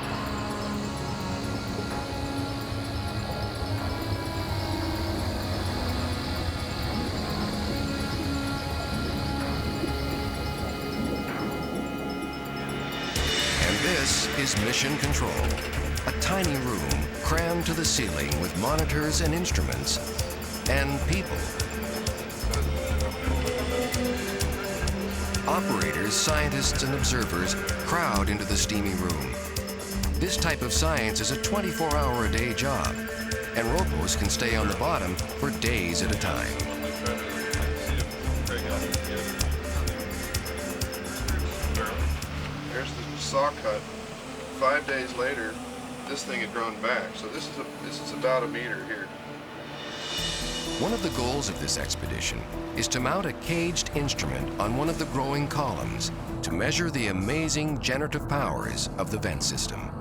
And this is Mission Control, a tiny room crammed to the ceiling with monitors and instruments and people. Operators, scientists, and observers crowd into the steamy room. This type of science is a 24-hour-a-day job, and Ropos can stay on the bottom for days at a time. There's the saw cut. 5 days later, this thing had grown back. So this is about a meter here. One of the goals of this expedition is to mount a caged instrument on one of the growing columns to measure the amazing generative powers of the vent system.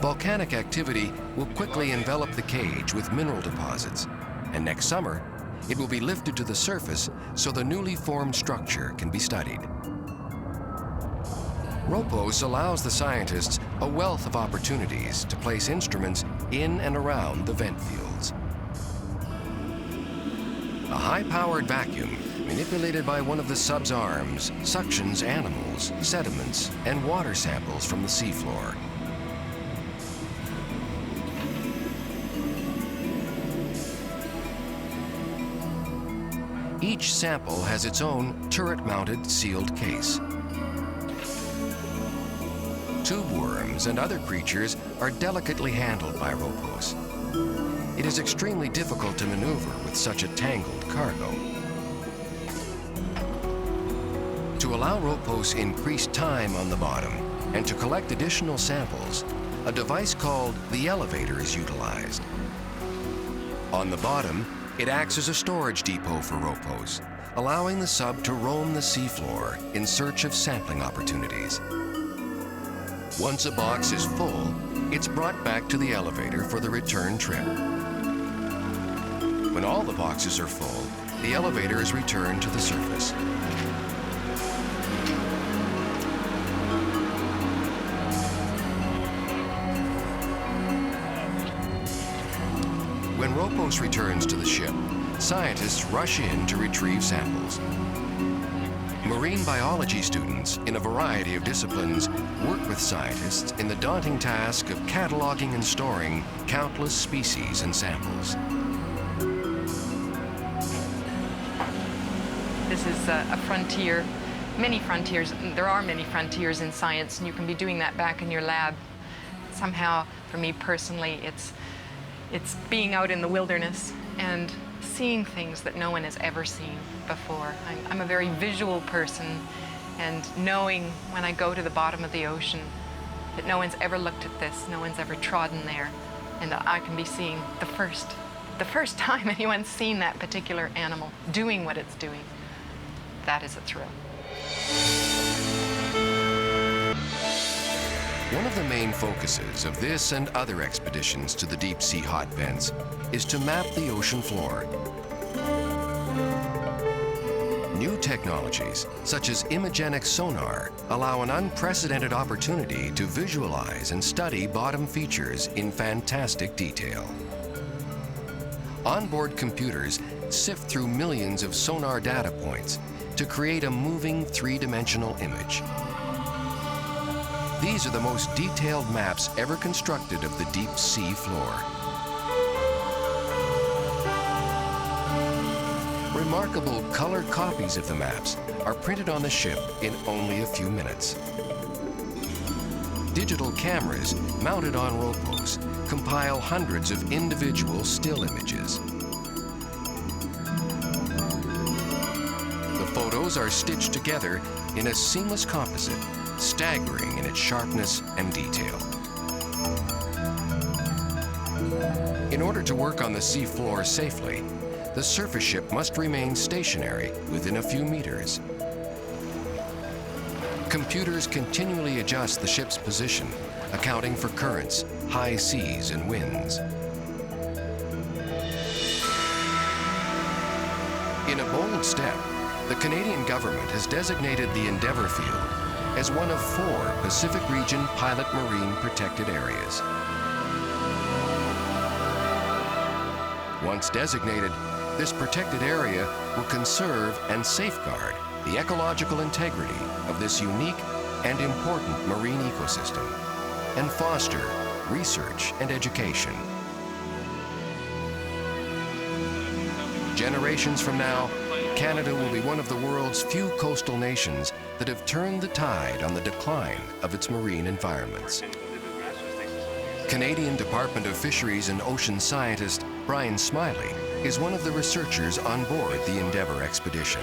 Volcanic activity will quickly envelop the cage with mineral deposits, and next summer, it will be lifted to the surface so the newly formed structure can be studied. Ropos allows the scientists a wealth of opportunities to place instruments in and around the vent fields. A high-powered vacuum, manipulated by one of the sub's arms, suctions animals, sediments, and water samples from the seafloor. Each sample has its own turret-mounted sealed case. Tube worms and other creatures are delicately handled by Ropos. It is extremely difficult to maneuver with such a tangled cargo. To allow Ropos increased time on the bottom and to collect additional samples, a device called the elevator is utilized. On the bottom, it acts as a storage depot for Ropos, allowing the sub to roam the seafloor in search of sampling opportunities. Once a box is full, it's brought back to the elevator for the return trip. When all the boxes are full, the elevator is returned to the surface. When Ropos returns to the ship, scientists rush in to retrieve samples. Marine biology students in a variety of disciplines work with scientists in the daunting task of cataloging and storing countless species and samples. This is a frontier, many frontiers. There are many frontiers in science, and you can be doing that back in your lab. Somehow, for me personally, it's being out in the wilderness and seeing things that no one has ever seen before. I'm a very visual person, and knowing when I go to the bottom of the ocean that no one's ever looked at this, no one's ever trodden there, and that I can be seeing the first time anyone's seen that particular animal doing what it's doing. That is a thrill. One of the main focuses of this and other expeditions to the deep sea hot vents is to map the ocean floor. New technologies, such as imagenic sonar, allow an unprecedented opportunity to visualize and study bottom features in fantastic detail. Onboard computers sift through millions of sonar data points to create a moving three-dimensional image. These are the most detailed maps ever constructed of the deep sea floor. Remarkable color copies of the maps are printed on the ship in only a few minutes. Digital cameras mounted on Ropos compile hundreds of individual still images. The photos are stitched together in a seamless composite, staggering in its sharpness and detail. In order to work on the seafloor safely, the surface ship must remain stationary within a few meters. Computers continually adjust the ship's position, accounting for currents, high seas, and winds. In a bold step, The Canadian government has designated the Endeavour Field as one of 4 Pacific Region Pilot Marine Protected Areas. Once designated, this protected area will conserve and safeguard the ecological integrity of this unique and important marine ecosystem and foster research and education. Generations from now, Canada will be one of the world's few coastal nations that have turned the tide on the decline of its marine environments. Canadian Department of Fisheries and Ocean scientist Brian Smiley is one of the researchers on board the Endeavour expedition.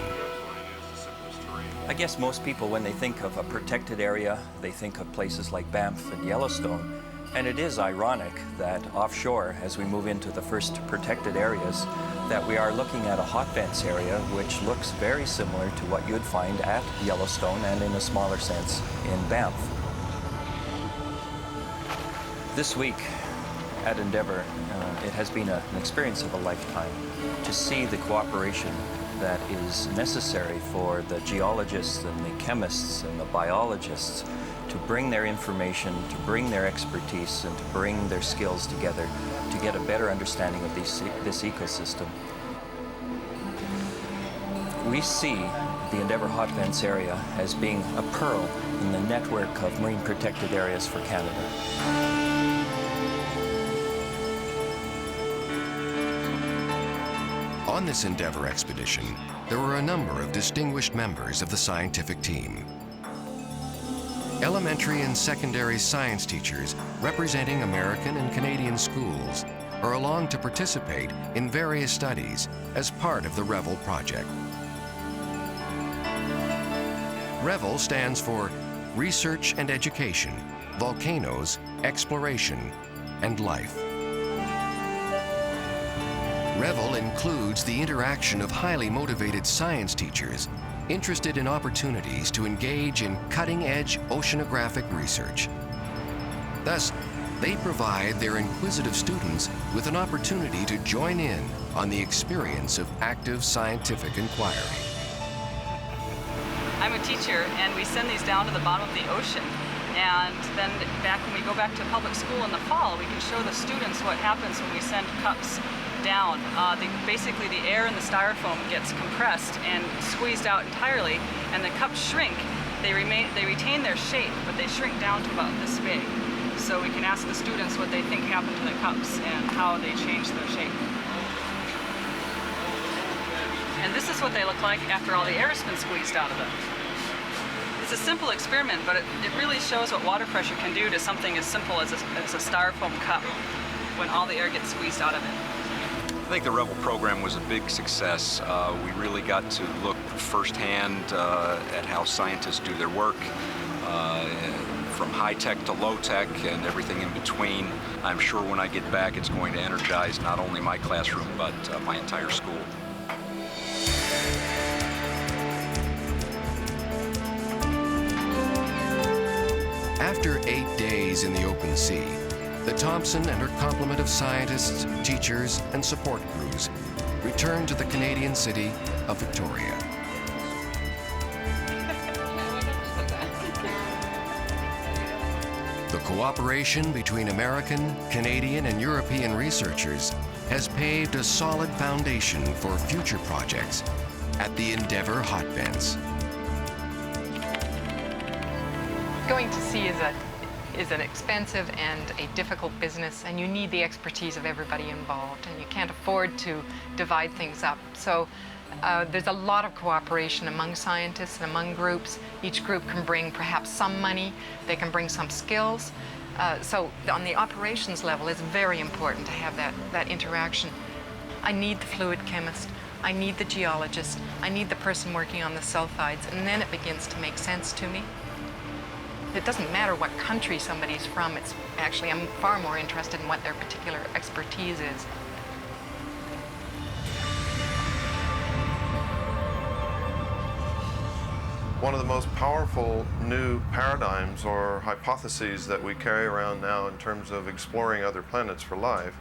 I guess most people, when they think of a protected area, they think of places like Banff and Yellowstone. And it is ironic that offshore, as we move into the first protected areas, that we are looking at a hot vents area which looks very similar to what you'd find at Yellowstone and in a smaller sense in Banff. This week at Endeavour, it has been an experience of a lifetime to see the cooperation that is necessary for the geologists and the chemists and the biologists to bring their information, to bring their expertise, and to bring their skills together to get a better understanding of this ecosystem. We see the Endeavour Hot Vents area as being a pearl in the network of marine protected areas for Canada. On this Endeavour expedition, there were a number of distinguished members of the scientific team. Elementary and secondary science teachers representing American and Canadian schools are along to participate in various studies as part of the REVEL project. REVEL stands for Research and Education, Volcanoes, Exploration, and Life. REVEL includes the interaction of highly motivated science teachers interested in opportunities to engage in cutting-edge oceanographic research. Thus, they provide their inquisitive students with an opportunity to join in on the experience of active scientific inquiry. I'm a teacher, and we send these down to the bottom of the ocean. And then when we go back to public school in the fall, we can show the students what happens when we send cups down. Basically, the air in the styrofoam gets compressed and squeezed out entirely, and the cups shrink. They retain their shape, but they shrink down to about this big. So we can ask the students what they think happened to the cups and how they changed their shape. And this is what they look like after all the air has been squeezed out of them. It's a simple experiment, but it really shows what water pressure can do to something as simple as a styrofoam cup when all the air gets squeezed out of it. I think the REVEL program was a big success. We really got to look firsthand at how scientists do their work, from high-tech to low-tech and everything in between. I'm sure when I get back it's going to energize not only my classroom but my entire school. After 8 days in the open sea, the Thompson and her complement of scientists, teachers, and support crews returned to the Canadian city of Victoria. The cooperation between American, Canadian, and European researchers has paved a solid foundation for future projects at the Endeavour Hot Vents. Going to sea is an expensive and a difficult business, and you need the expertise of everybody involved, and you can't afford to divide things up. So there's a lot of cooperation among scientists and among groups. Each group can bring perhaps some money, they can bring some skills. So on the operations level, it's very important to have that interaction. I need the fluid chemist, I need the geologist, I need the person working on the sulfides, and then it begins to make sense to me. It doesn't matter what country somebody's from. It's actually, I'm far more interested in what their particular expertise is. One of the most powerful new paradigms or hypotheses that we carry around now in terms of exploring other planets for life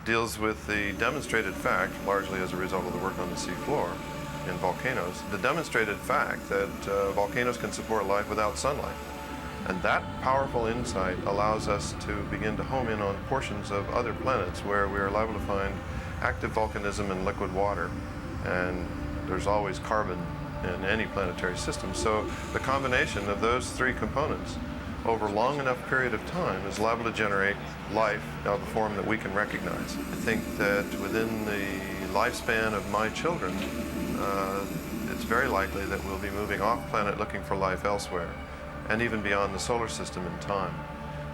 deals with the demonstrated fact, largely as a result of the work on the seafloor, in volcanoes, the demonstrated fact that volcanoes can support life without sunlight. And that powerful insight allows us to begin to home in on portions of other planets where we are liable to find active volcanism and liquid water. And there's always carbon in any planetary system. So the combination of those three components over a long enough period of time is liable to generate life of a form that we can recognize. I think that within the lifespan of my children, it's very likely that we'll be moving off planet looking for life elsewhere, and even beyond the solar system in time.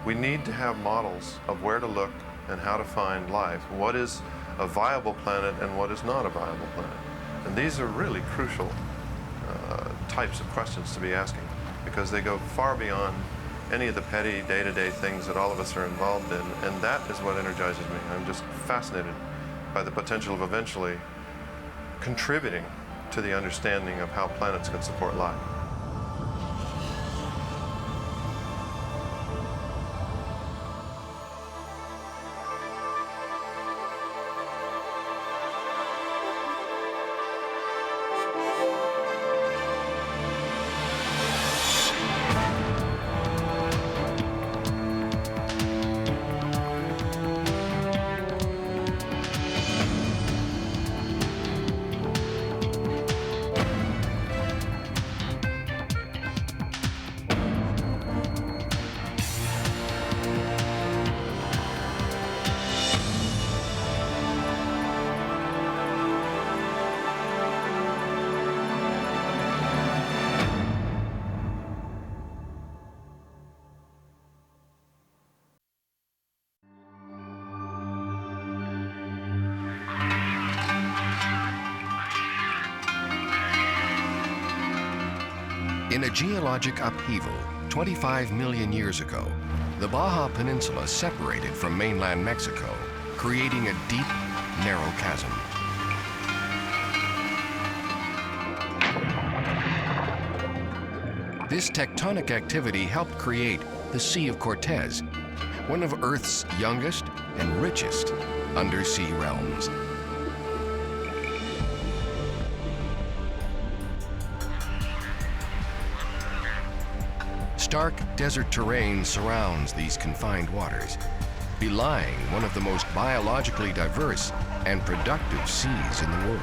We need to have models of where to look and how to find life, what is a viable planet and what is not a viable planet. And these are really crucial types of questions to be asking, because they go far beyond any of the petty day-to-day things that all of us are involved in, and that is what energizes me. I'm just fascinated by the potential of eventually contributing to the understanding of how planets can support life. In a geologic upheaval 25 million years ago, the Baja Peninsula separated from mainland Mexico, creating a deep, narrow chasm. This tectonic activity helped create the Sea of Cortez, one of Earth's youngest and richest undersea realms. Stark desert terrain surrounds these confined waters, belying one of the most biologically diverse and productive seas in the world.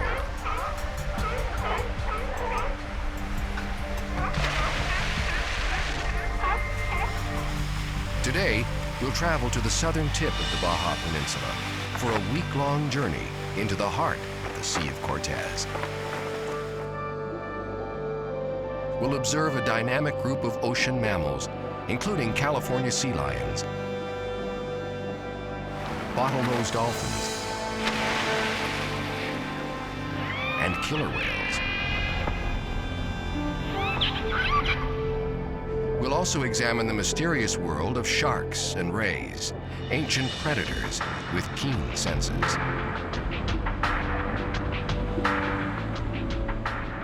Today, we'll travel to the southern tip of the Baja Peninsula for a week-long journey into the heart of the Sea of Cortez. We'll observe a dynamic group of ocean mammals, including California sea lions, bottlenose dolphins, and killer whales. We'll also examine the mysterious world of sharks and rays, ancient predators with keen senses.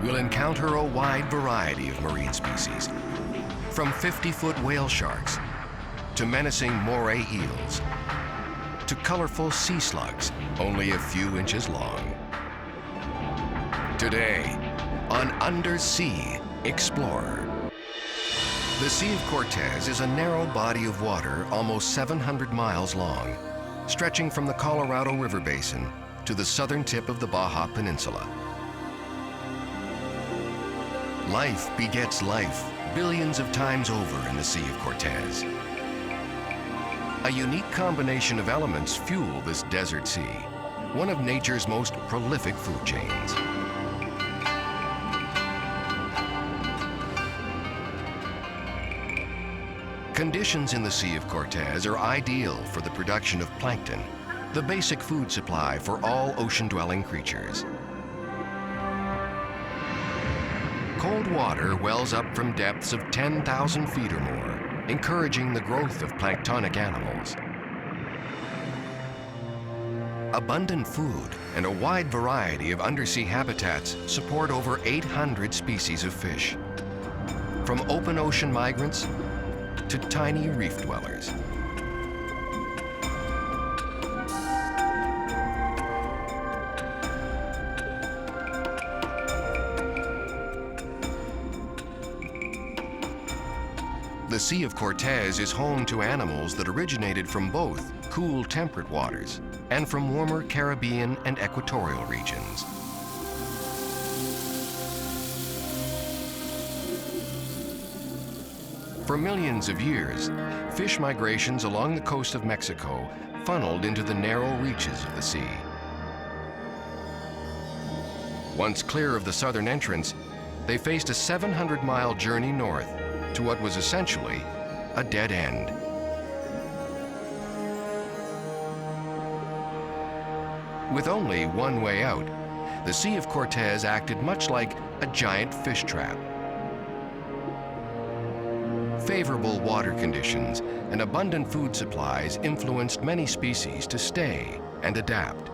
We'll encounter a wide variety of marine species, from 50-foot whale sharks to menacing moray eels to colorful sea slugs only a few inches long. Today, on Undersea Explorer. The Sea of Cortez is a narrow body of water almost 700 miles long, stretching from the Colorado River Basin to the southern tip of the Baja Peninsula. Life begets life billions of times over in the Sea of Cortez. A unique combination of elements fuel this desert sea, one of nature's most prolific food chains. Conditions in the Sea of Cortez are ideal for the production of plankton, the basic food supply for all ocean-dwelling creatures. Cold water wells up from depths of 10,000 feet or more, encouraging the growth of planktonic animals. Abundant food and a wide variety of undersea habitats support over 800 species of fish, from open ocean migrants to tiny reef dwellers. The Sea of Cortez is home to animals that originated from both cool temperate waters and from warmer Caribbean and equatorial regions. For millions of years, fish migrations along the coast of Mexico funneled into the narrow reaches of the sea. Once clear of the southern entrance, they faced a 700-mile journey north to what was essentially a dead end. With only one way out, the Sea of Cortez acted much like a giant fish trap. Favorable water conditions and abundant food supplies influenced many species to stay and adapt.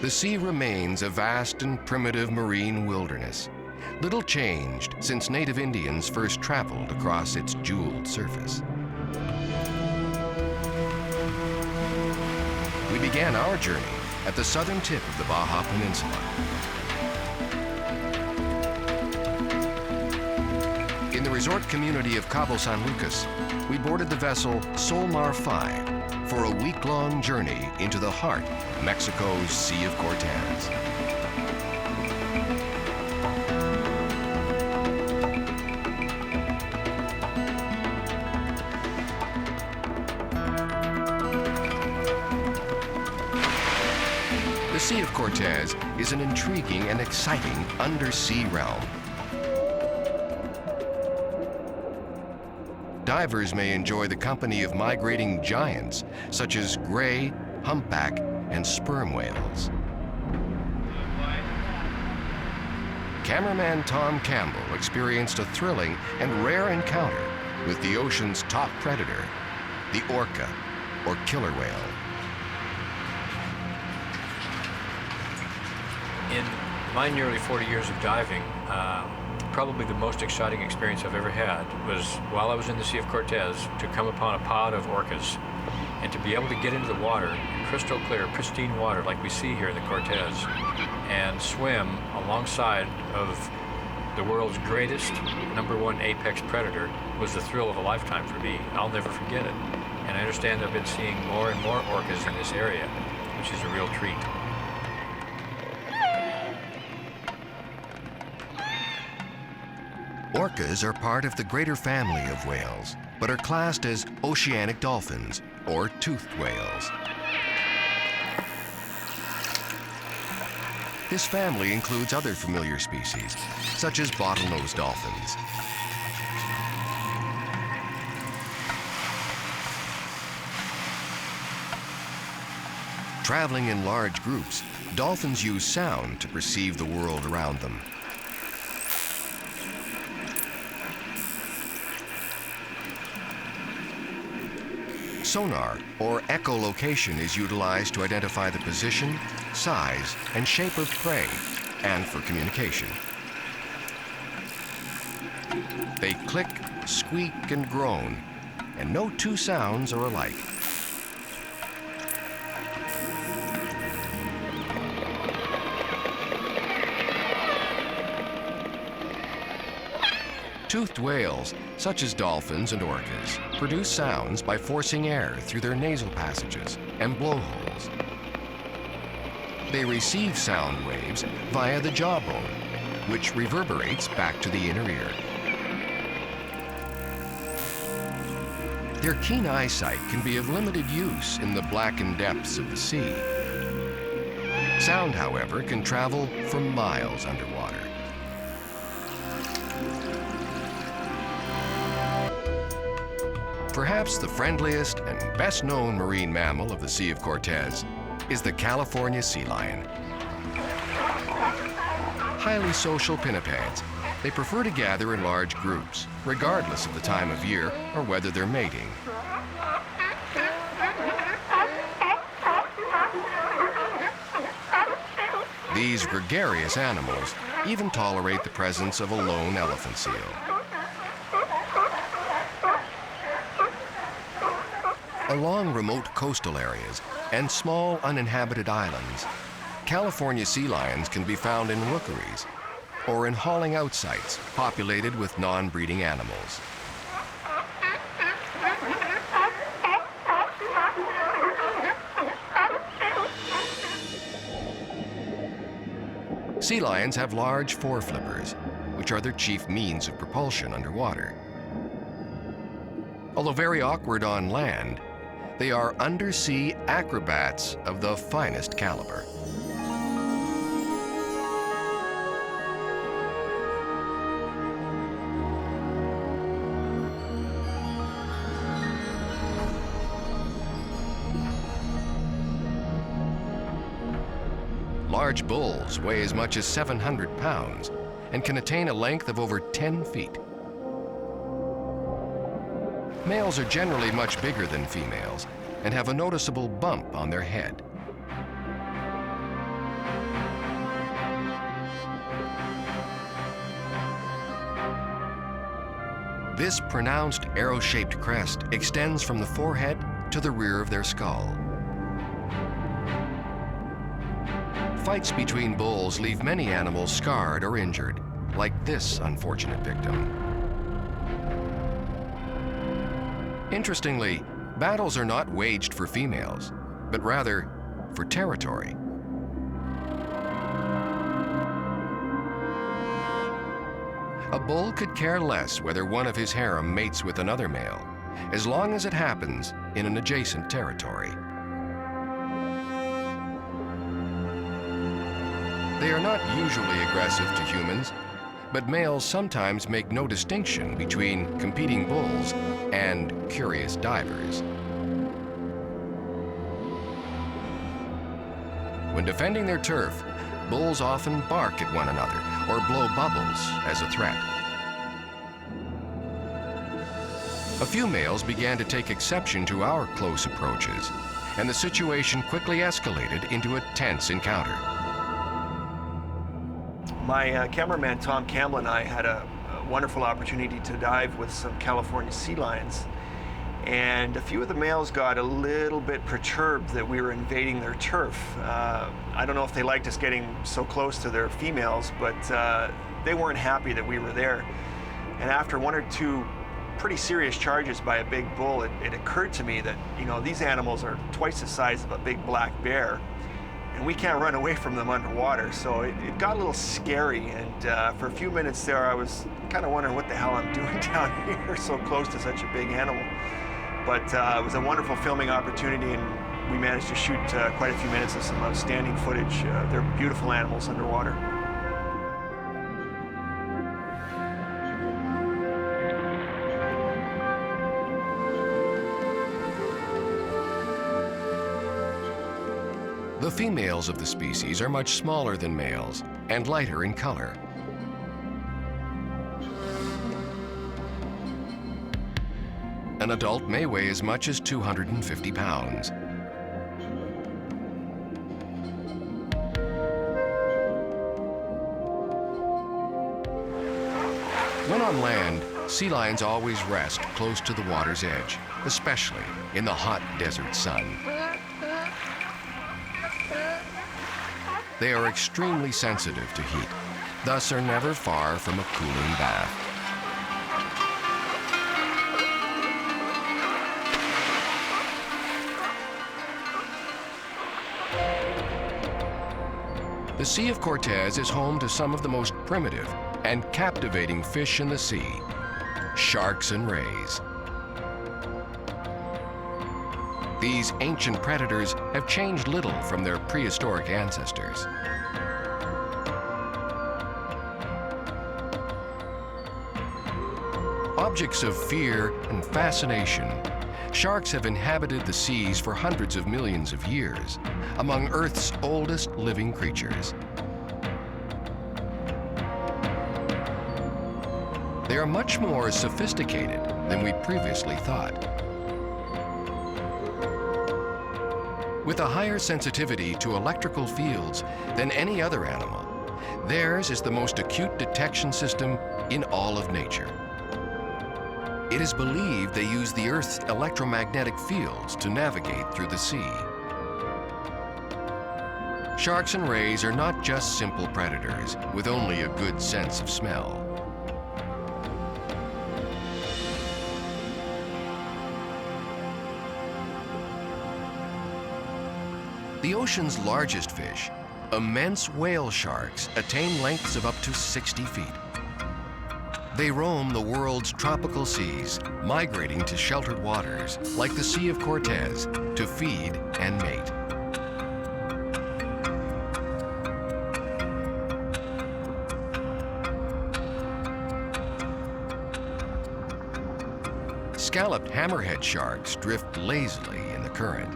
The sea remains a vast and primitive marine wilderness, little changed since native Indians first traveled across its jeweled surface. We began our journey at the southern tip of the Baja Peninsula. In the resort community of Cabo San Lucas, we boarded the vessel Solmar 5 for a week-long journey into the heart of Mexico's Sea of Cortez. The Sea of Cortez is an intriguing and exciting undersea realm. Divers may enjoy the company of migrating giants such as gray, humpback, and sperm whales. Cameraman Tom Campbell experienced a thrilling and rare encounter with the ocean's top predator, the orca, or killer whale. In my nearly 40 years of diving, probably the most exciting experience I've ever had was while I was in the Sea of Cortez to come upon a pod of orcas and to be able to get into the water in crystal clear, pristine water like we see here in the Cortez and swim alongside of the world's greatest #1 apex predator was the thrill of a lifetime for me. I'll never forget it. And I understand I've been seeing more and more orcas in this area, which is a real treat. Orcas are part of the greater family of whales, but are classed as oceanic dolphins, or toothed whales. This family includes other familiar species, such as bottlenose dolphins. Traveling in large groups, dolphins use sound to perceive the world around them. Sonar, or echolocation, is utilized to identify the position, size, and shape of prey, and for communication. They click, squeak, and groan, and no two sounds are alike. Toothed whales, such as dolphins and orcas, produce sounds by forcing air through their nasal passages and blowholes. They receive sound waves via the jawbone, which reverberates back to the inner ear. Their keen eyesight can be of limited use in the blackened depths of the sea. Sound, however, can travel for miles underwater. Perhaps the friendliest and best-known marine mammal of the Sea of Cortez is the California sea lion. Highly social pinnipeds, they prefer to gather in large groups, regardless of the time of year or whether they're mating. These gregarious animals even tolerate the presence of a lone elephant seal. Along remote coastal areas and small uninhabited islands, California sea lions can be found in rookeries, or in hauling out sites populated with non-breeding animals. Sea lions have large foreflippers, which are their chief means of propulsion underwater. Although very awkward on land, they are undersea acrobats of the finest caliber. Large bulls weigh as much as 700 pounds and can attain a length of over 10 feet. Males are generally much bigger than females and have a noticeable bump on their head. This pronounced arrow-shaped crest extends from the forehead to the rear of their skull. Fights between bulls leave many animals scarred or injured, like this unfortunate victim. Interestingly, battles are not waged for females, but rather for territory. A bull could care less whether one of his harem mates with another male, as long as it happens in an adjacent territory. They are not usually aggressive to humans, but males sometimes make no distinction between competing bulls and curious divers. When defending their turf, bulls often bark at one another or blow bubbles as a threat. A few males began to take exception to our close approaches, and the situation quickly escalated into a tense encounter. My cameraman Tom Campbell and I had a wonderful opportunity to dive with some California sea lions, and a few of the males got a little bit perturbed that we were invading their turf. I don't know if they liked us getting so close to their females, but they weren't happy that we were there. And after one or two pretty serious charges by a big bull, it occurred to me that, you know, these animals are twice the size of a big black bear, and we can't run away from them underwater. So it got a little scary, and for a few minutes there I was kind of wondering what the hell I'm doing down here so close to such a big animal. But it was a wonderful filming opportunity, and we managed to shoot quite a few minutes of some outstanding footage. They're beautiful animals underwater. The females of the species are much smaller than males and lighter in color. An adult may weigh as much as 250 pounds. When on land, sea lions always rest close to the water's edge, especially in the hot desert sun. They are extremely sensitive to heat, thus are never far from a cooling bath. The Sea of Cortez is home to some of the most primitive and captivating fish in the sea, sharks and rays. These ancient predators have changed little from their prehistoric ancestors. Objects of fear and fascination, sharks have inhabited the seas for hundreds of millions of years, among Earth's oldest living creatures. They are much more sophisticated than we previously thought. With a higher sensitivity to electrical fields than any other animal, theirs is the most acute detection system in all of nature. It is believed they use the Earth's electromagnetic fields to navigate through the sea. Sharks and rays are not just simple predators with only a good sense of smell. The ocean's largest fish, immense whale sharks, attain lengths of up to 60 feet. They roam the world's tropical seas, migrating to sheltered waters, like the Sea of Cortez, to feed and mate. Scalloped hammerhead sharks drift lazily in the current.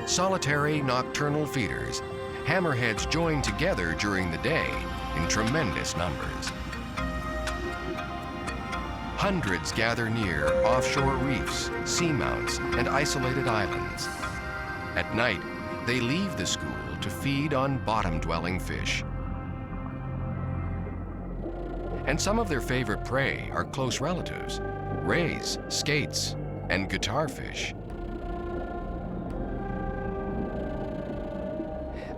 Solitary nocturnal feeders, hammerheads join together during the day in tremendous numbers. Hundreds gather near offshore reefs, seamounts, and isolated islands. At night, they leave the school to feed on bottom-dwelling fish. And some of their favorite prey are close relatives: rays, skates, and guitarfish.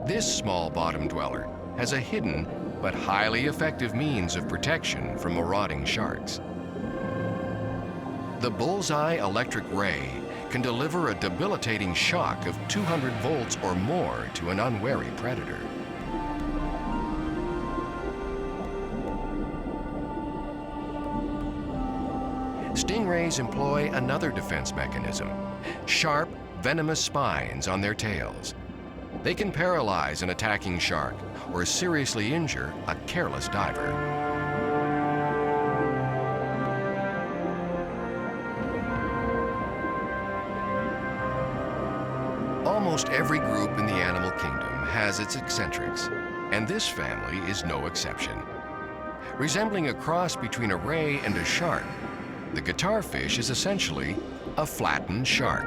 This small bottom dweller has a hidden but highly effective means of protection from marauding sharks. The bullseye electric ray can deliver a debilitating shock of 200 volts or more to an unwary predator. Stingrays employ another defense mechanism: sharp, venomous spines on their tails. They can paralyze an attacking shark or seriously injure a careless diver. Almost every group in the animal kingdom has its eccentrics, and this family is no exception. Resembling a cross between a ray and a shark, the guitarfish is essentially a flattened shark.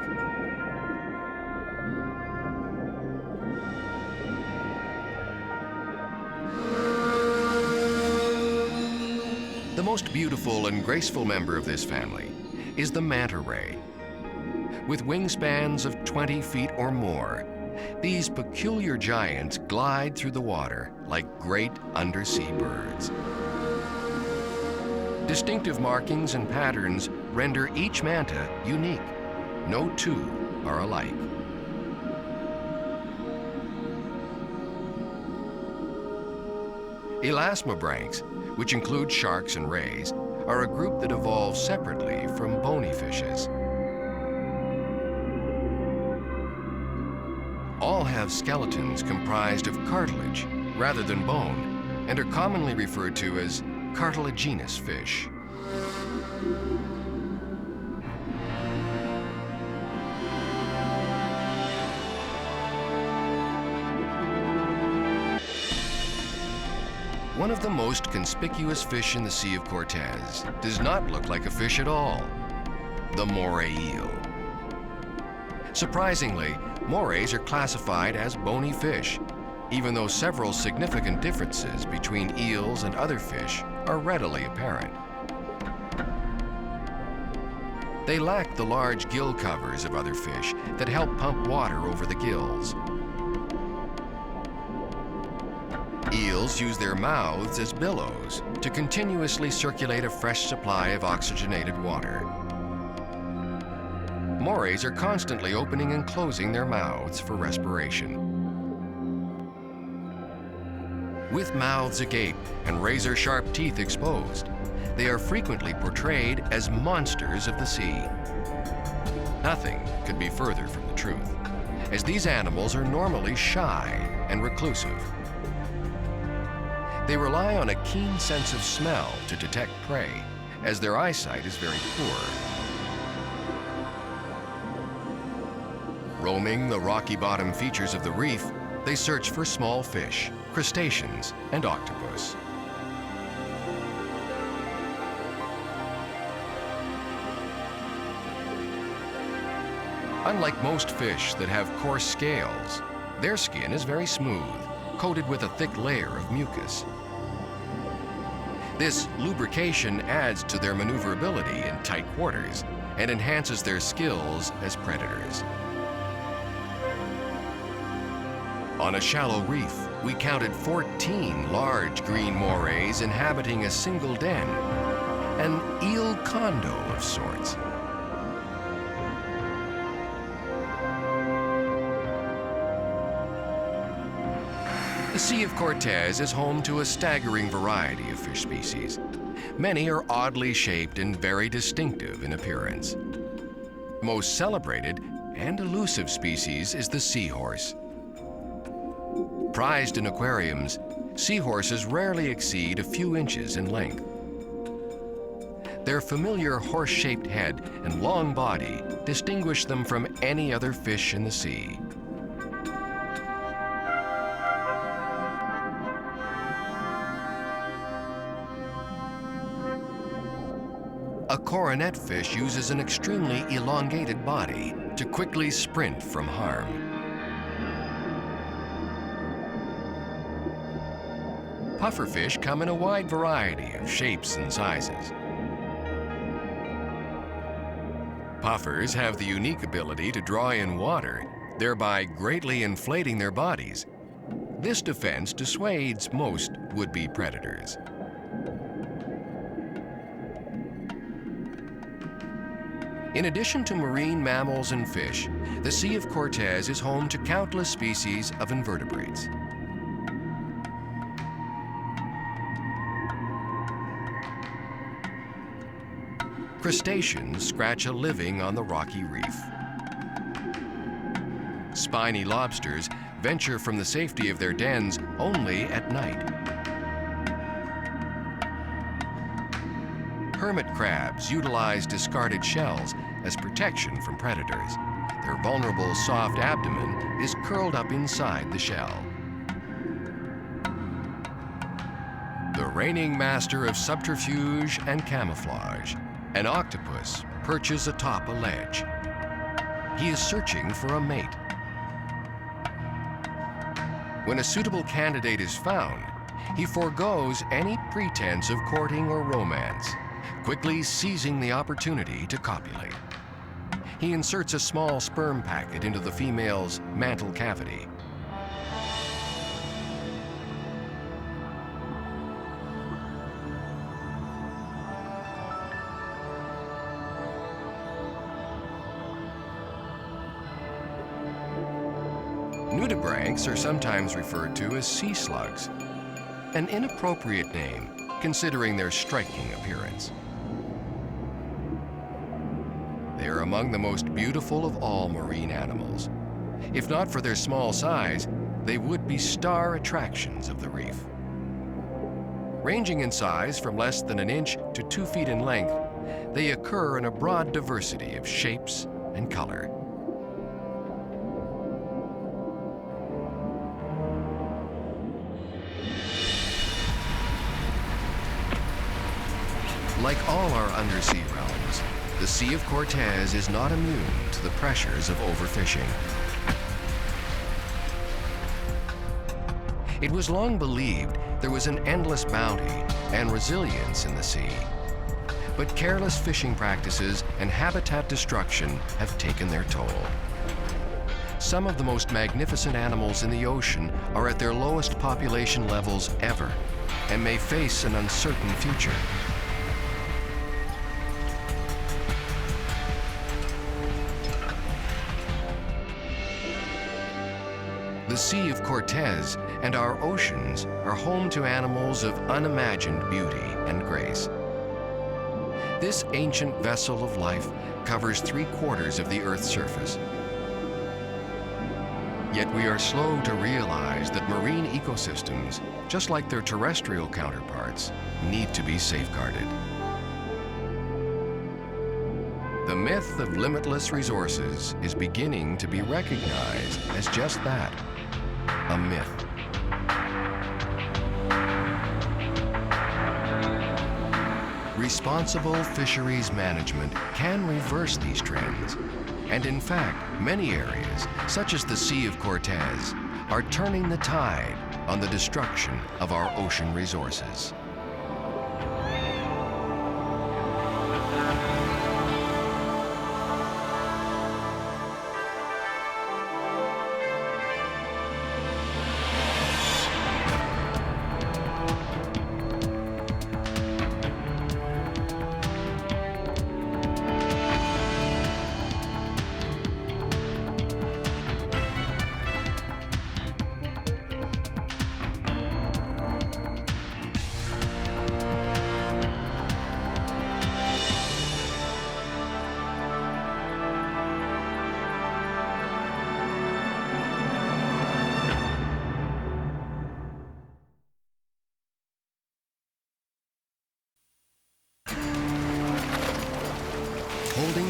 The most beautiful and graceful member of this family is the manta ray. With wingspans of 20 feet or more, these peculiar giants glide through the water like great undersea birds. Distinctive markings and patterns render each manta unique. No two are alike. Elasmobranchs, which include sharks and rays, are a group that evolved separately from bony fishes. All have skeletons comprised of cartilage rather than bone, and are commonly referred to as cartilaginous fish. One of the most conspicuous fish in the Sea of Cortez does not look like a fish at all: the moray eel. Surprisingly, morays are classified as bony fish, even though several significant differences between eels and other fish are readily apparent. They lack the large gill covers of other fish that help pump water over the gills. Eels use their mouths as billows to continuously circulate a fresh supply of oxygenated water. Morays are constantly opening and closing their mouths for respiration. With mouths agape and razor-sharp teeth exposed, they are frequently portrayed as monsters of the sea. Nothing could be further from the truth, as these animals are normally shy and reclusive. They rely on a keen sense of smell to detect prey, as their eyesight is very poor. Roaming the rocky bottom features of the reef, they search for small fish, crustaceans, and octopus. Unlike most fish that have coarse scales, their skin is very smooth, coated with a thick layer of mucus. This lubrication adds to their maneuverability in tight quarters and enhances their skills as predators. On a shallow reef, we counted 14 large green morays inhabiting a single den, an eel condo of sorts. The Sea of Cortez is home to a staggering variety of fish species. Many are oddly shaped and very distinctive in appearance. Most celebrated and elusive species is the seahorse. Prized in aquariums, seahorses rarely exceed a few inches in length. Their familiar horse-shaped head and long body distinguish them from any other fish in the sea. A coronet fish uses an extremely elongated body to quickly sprint from harm. Pufferfish come in a wide variety of shapes and sizes. Puffers have the unique ability to draw in water, thereby greatly inflating their bodies. This defense dissuades most would-be predators. In addition to marine mammals and fish, the Sea of Cortez is home to countless species of invertebrates. Crustaceans scratch a living on the rocky reef. Spiny lobsters venture from the safety of their dens only at night. Hermit crabs utilize discarded shells as protection from predators. Their vulnerable soft abdomen is curled up inside the shell. The reigning master of subterfuge and camouflage, an octopus perches atop a ledge. He is searching for a mate. When a suitable candidate is found, he forgoes any pretense of courting or romance, quickly seizing the opportunity to copulate. He inserts a small sperm packet into the female's mantle cavity. Nudibranchs are sometimes referred to as sea slugs, an inappropriate name considering their striking appearance. They are among the most beautiful of all marine animals. If not for their small size, they would be star attractions of the reef. Ranging in size from less than an inch to 2 feet in length, they occur in a broad diversity of shapes and color. Like all our undersea realms, the Sea of Cortez is not immune to the pressures of overfishing. It was long believed there was an endless bounty and resilience in the sea. But careless fishing practices and habitat destruction have taken their toll. Some of the most magnificent animals in the ocean are at their lowest population levels ever and may face an uncertain future. The Sea of Cortez and our oceans are home to animals of unimagined beauty and grace. This ancient vessel of life covers 3/4 of the Earth's surface. Yet we are slow to realize that marine ecosystems, just like their terrestrial counterparts, need to be safeguarded. The myth of limitless resources is beginning to be recognized as just that, a myth. Responsible fisheries management can reverse these trends. And in fact, many areas, such as the Sea of Cortez, are turning the tide on the destruction of our ocean resources.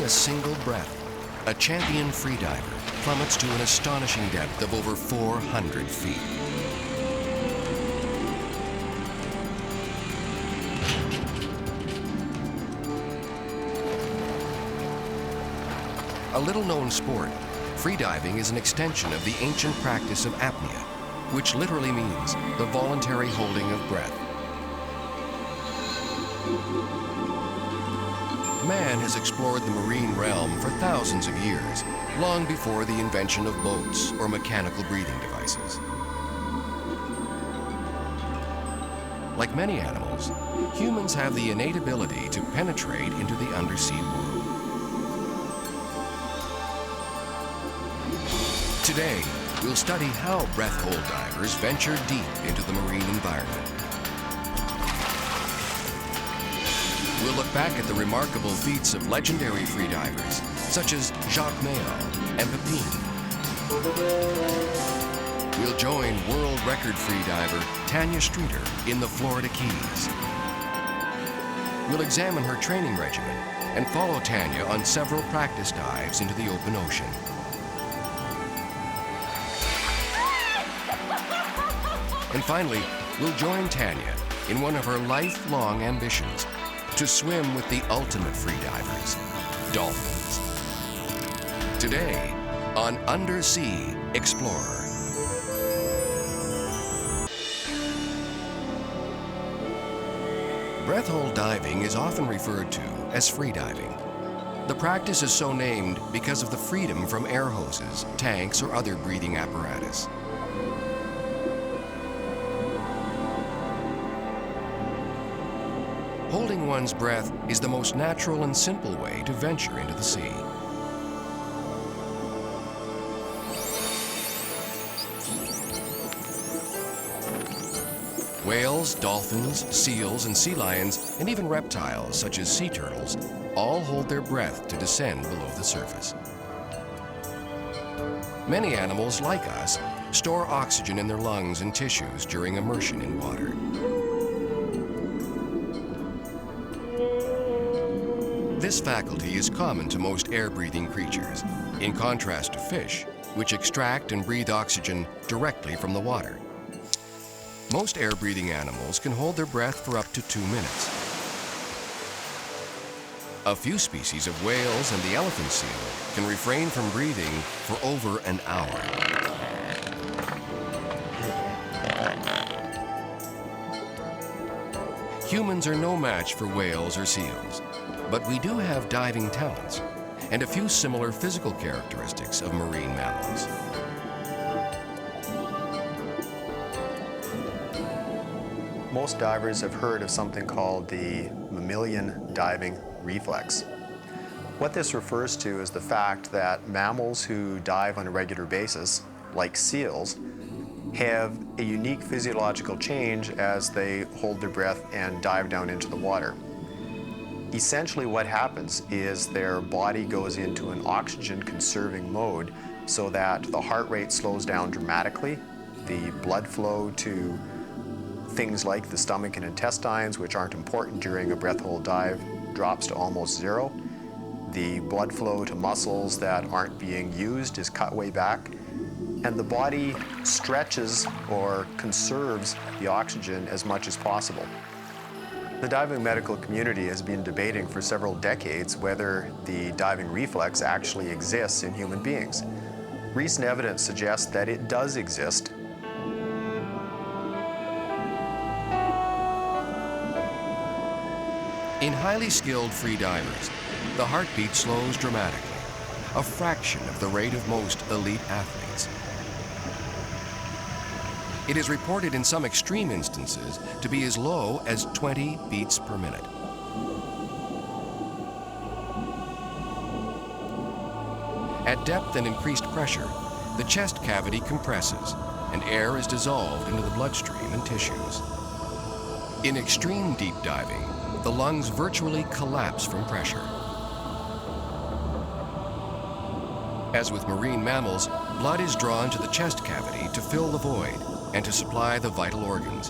a single breath, a champion freediver plummets to an astonishing depth of over 400 feet. A little-known sport, freediving is an extension of the ancient practice of apnea, which literally means the voluntary holding of breath. Man has explored the marine realm for thousands of years, long before the invention of boats or mechanical breathing devices. Like many animals, humans have the innate ability to penetrate into the undersea world. Today, we'll study how breath hold divers venture deep into the marine environment. We'll look back at the remarkable feats of legendary freedivers, such as Jacques Mayol and Pepin. We'll join world record freediver Tanya Streeter in the Florida Keys. We'll examine her training regimen and follow Tanya on several practice dives into the open ocean. And finally, we'll join Tanya in one of her lifelong ambitions, to swim with the ultimate freedivers, dolphins. Today on Undersea Explorer. Breath hold diving is often referred to as freediving. The practice is so named because of the freedom from air hoses, tanks, or other breathing apparatus. Holding one's breath is the most natural and simple way to venture into the sea. Whales, dolphins, seals, and sea lions, and even reptiles such as sea turtles, all hold their breath to descend below the surface. Many animals, like us, store oxygen in their lungs and tissues during immersion in water. This faculty is common to most air-breathing creatures, in contrast to fish, which extract and breathe oxygen directly from the water. Most air-breathing animals can hold their breath for up to 2 minutes. A few species of whales and the elephant seal can refrain from breathing for over an hour. Humans are no match for whales or seals, but we do have diving talents and a few similar physical characteristics of marine mammals. Most divers have heard of something called the mammalian diving reflex. What this refers to is the fact that mammals who dive on a regular basis, like seals, have a unique physiological change as they hold their breath and dive down into the water. Essentially what happens is their body goes into an oxygen conserving mode so that the heart rate slows down dramatically, the blood flow to things like the stomach and intestines, which aren't important during a breath hold dive, drops to almost zero. The blood flow to muscles that aren't being used is cut way back, and the body stretches or conserves the oxygen as much as possible. The diving medical community has been debating for several decades whether the diving reflex actually exists in human beings. Recent evidence suggests that it does exist. In highly skilled free divers, the heartbeat slows dramatically, a fraction of the rate of most elite athletes. It is reported in some extreme instances to be as low as 20 beats per minute. At depth and increased pressure, the chest cavity compresses and air is dissolved into the bloodstream and tissues. In extreme deep diving, the lungs virtually collapse from pressure. As with marine mammals, blood is drawn to the chest cavity to fill the void and to supply the vital organs.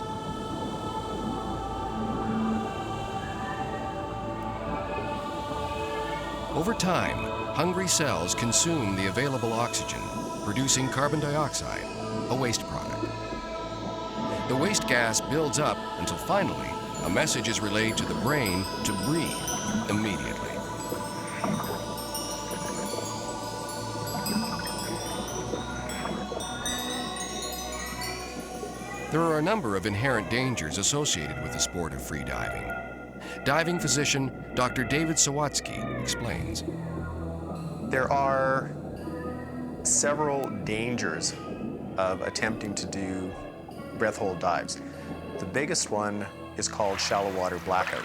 Over time, hungry cells consume the available oxygen, producing carbon dioxide, a waste product. The waste gas builds up until finally a message is relayed to the brain to breathe immediately. There are a number of inherent dangers associated with the sport of free diving. Diving physician Dr. David Sawatsky explains. There are several dangers of attempting to do breath hold dives. The biggest one is called shallow water blackout.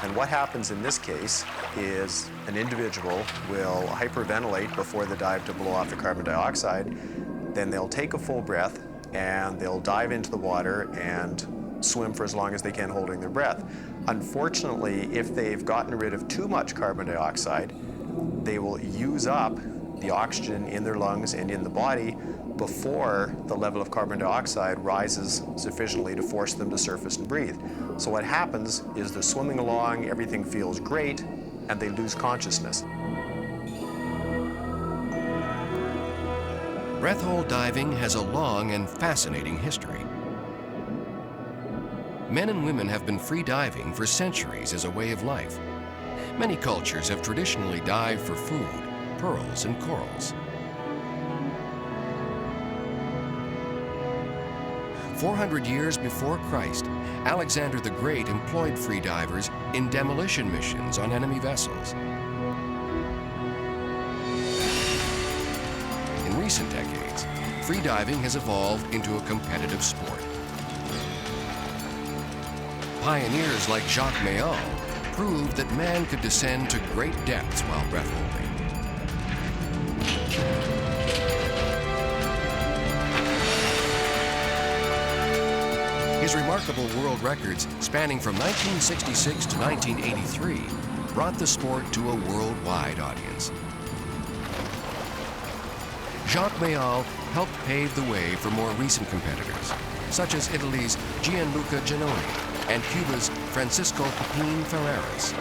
And what happens in this case is an individual will hyperventilate before the dive to blow off the carbon dioxide. Then they'll take a full breath and they'll dive into the water and swim for as long as they can holding their breath. Unfortunately, if they've gotten rid of too much carbon dioxide, they will use up the oxygen in their lungs and in the body before the level of carbon dioxide rises sufficiently to force them to surface and breathe. So what happens is they're swimming along, everything feels great, and they lose consciousness. Breath hold diving has a long and fascinating history. Men and women have been free diving for centuries as a way of life. Many cultures have traditionally dived for food, pearls, and corals. 400 years before Christ, Alexander the Great employed free divers in demolition missions on enemy vessels. In recent decades, free diving has evolved into a competitive sport. Pioneers like Jacques Mayol proved that man could descend to great depths while breath holding. His remarkable world records, spanning from 1966 to 1983, brought the sport to a worldwide audience. Jacques Mayol helped pave the way for more recent competitors, such as Italy's Gianluca Giannoni and Cuba's Francisco Pepin Ferreras.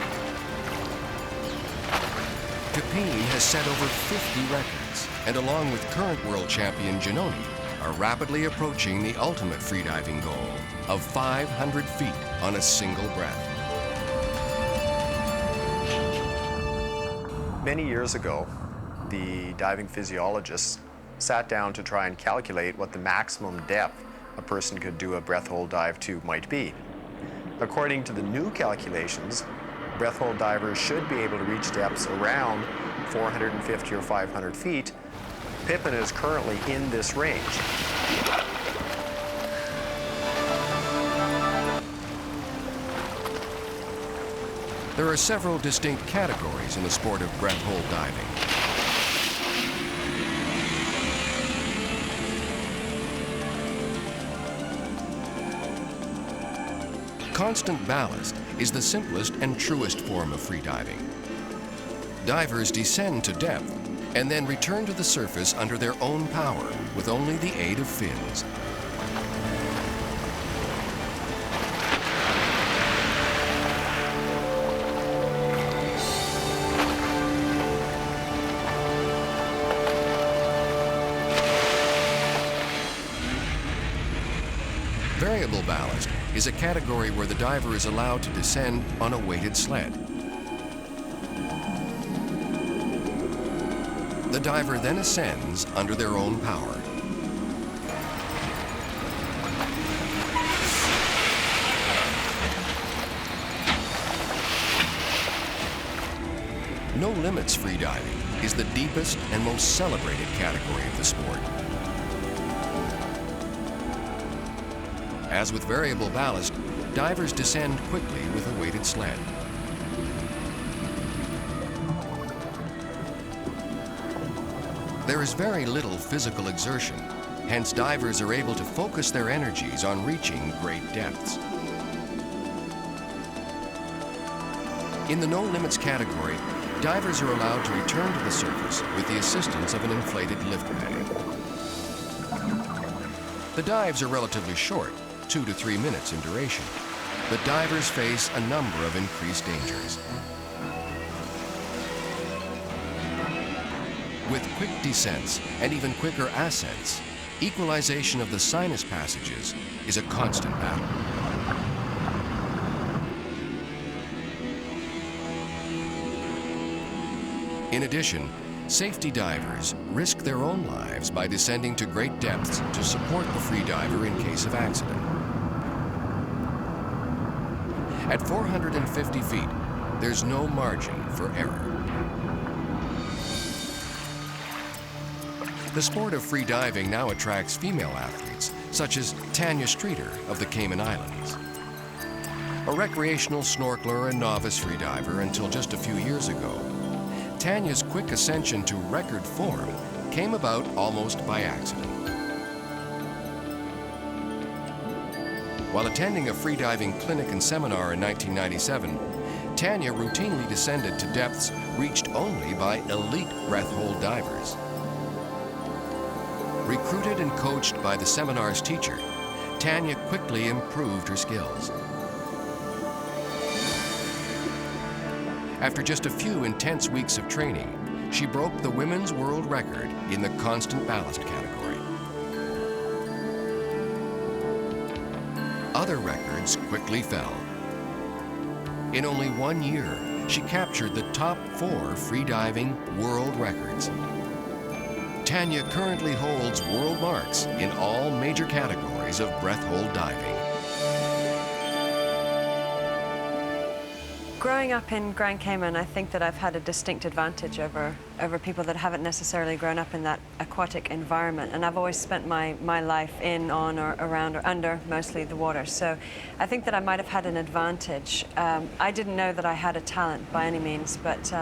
Pepin has set over 50 records, and along with current world champion Giannoni, are rapidly approaching the ultimate freediving goal of 500 feet on a single breath. Many years ago, the diving physiologists sat down to try and calculate what the maximum depth a person could do a breath hold dive to might be. According to the new calculations, breath hold divers should be able to reach depths around 450 or 500 feet. Pippin is currently in this range. There are several distinct categories in the sport of breath hold diving. Constant ballast is the simplest and truest form of free diving. Divers descend to depth and then return to the surface under their own power with only the aid of fins. Variable ballast is a category where the diver is allowed to descend on a weighted sled. The diver then ascends under their own power. No Limits freediving is the deepest and most celebrated category of the sport. As with variable ballast, divers descend quickly with a weighted sled. There is very little physical exertion, hence divers are able to focus their energies on reaching great depths. In the No Limits category, divers are allowed to return to the surface with the assistance of an inflated lift bag. The dives are relatively short, 2 to 3 minutes in duration, but divers face a number of increased dangers. With quick descents and even quicker ascents, equalization of the sinus passages is a constant battle. In addition, safety divers risk their own lives by descending to great depths to support the free diver in case of accident. At 450 feet, there's no margin for error. The sport of free diving now attracts female athletes, such as Tanya Streeter of the Cayman Islands. A recreational snorkeler and novice free diver until just a few years ago, Tanya's quick ascension to record form came about almost by accident. While attending a freediving clinic and seminar in 1997, Tanya routinely descended to depths reached only by elite breath hold divers. Recruited and coached by the seminar's teacher, Tanya quickly improved her skills. After just a few intense weeks of training, she broke the women's world record in the constant ballast category. Other records quickly fell. In only 1 year, she captured the top 4 freediving world records. Tanya currently holds world marks in all major categories of breath hold diving. Growing up in Grand Cayman, I think that I've had a distinct advantage over people that haven't necessarily grown up in that aquatic environment. And I've always spent my life in, on, or around, or under mostly the water. So I think that I might have had an advantage. I didn't know that I had a talent by any means, but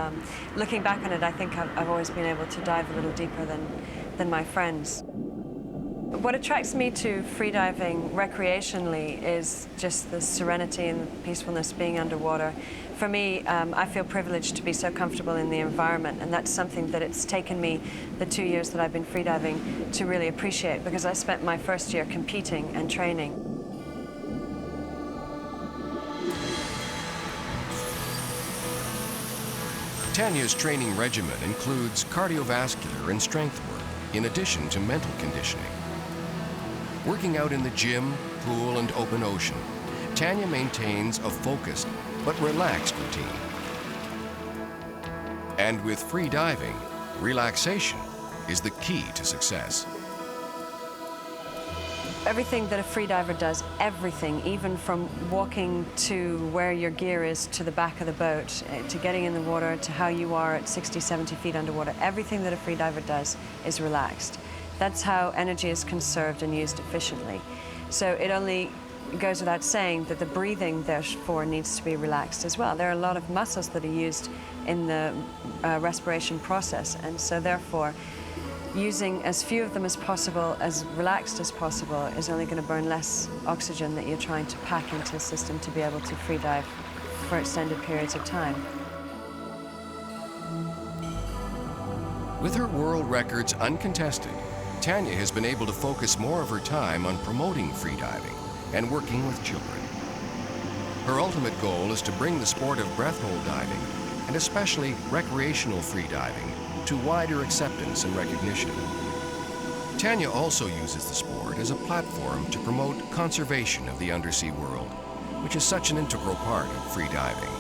looking back on it, I think I've always been able to dive a little deeper than my friends. What attracts me to freediving recreationally is just the serenity and the peacefulness being underwater. For me, I feel privileged to be so comfortable in the environment, and that's something that it's taken me the 2 years that I've been freediving to really appreciate, because I spent my first year competing and training. Tanya's training regimen includes cardiovascular and strength work, in addition to mental conditioning. Working out in the gym, pool, and open ocean, Tanya maintains a focused but relaxed routine. And with free diving, relaxation is the key to success. Everything that a freediver does, everything, even from walking to where your gear is to the back of the boat, to getting in the water, to how you are at 60, 70 feet underwater, everything that a freediver does is relaxed. That's how energy is conserved and used efficiently. So it only goes without saying that the breathing, therefore, needs to be relaxed as well. There are a lot of muscles that are used in the respiration process, and so therefore, using as few of them as possible, as relaxed as possible, is only going to burn less oxygen that you're trying to pack into the system to be able to free dive for extended periods of time. With her world records uncontested, Tanya has been able to focus more of her time on promoting freediving and working with children. Her ultimate goal is to bring the sport of breath hold diving, and especially recreational freediving, to wider acceptance and recognition. Tanya also uses the sport as a platform to promote conservation of the undersea world, which is such an integral part of freediving.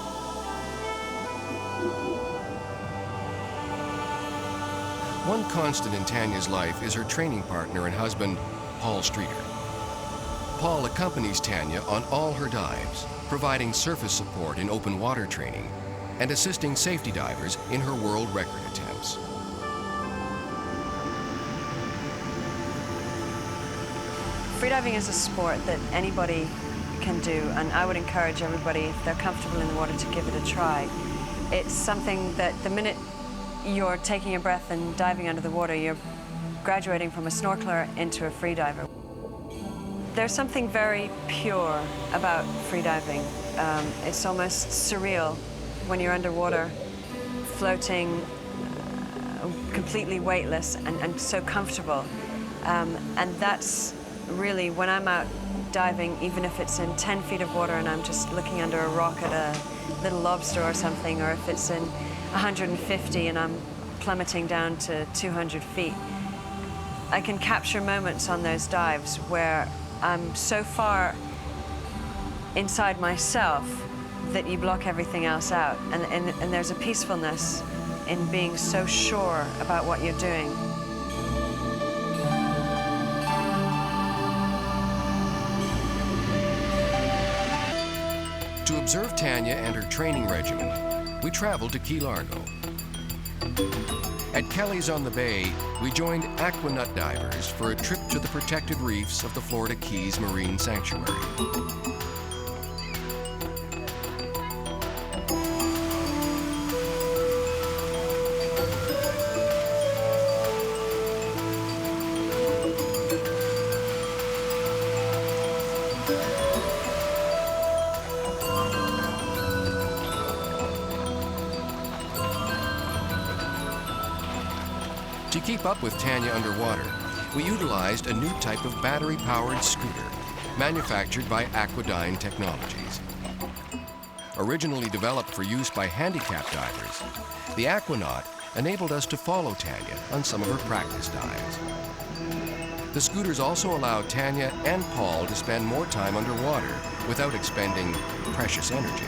One constant in Tanya's life is her training partner and husband, Paul Streeter. Paul accompanies Tanya on all her dives, providing surface support in open water training and assisting safety divers in her world record attempts. Freediving is a sport that anybody can do, and I would encourage everybody, if they're comfortable in the water, to give it a try. It's something that the minute you're taking a breath and diving under the water, you're graduating from a snorkeler into a freediver. There's something very pure about freediving. It's almost surreal when you're underwater, floating, completely weightless and so comfortable. And that's really, when I'm out diving, even if it's in 10 feet of water and I'm just looking under a rock at a little lobster or something, or if it's in 150 and I'm plummeting down to 200 feet. I can capture moments on those dives where I'm so far inside myself that you block everything else out. And there's a peacefulness in being so sure about what you're doing. To observe Tanya and her training regimen, we traveled to Key Largo. At Kelly's on the Bay, we joined Aquanut divers for a trip to the protected reefs of the Florida Keys Marine Sanctuary. To keep up with Tanya underwater, we utilized a new type of battery-powered scooter manufactured by Aquadyne Technologies. Originally developed for use by handicapped divers, the Aquanaut enabled us to follow Tanya on some of her practice dives. The scooters also allowed Tanya and Paul to spend more time underwater without expending precious energy.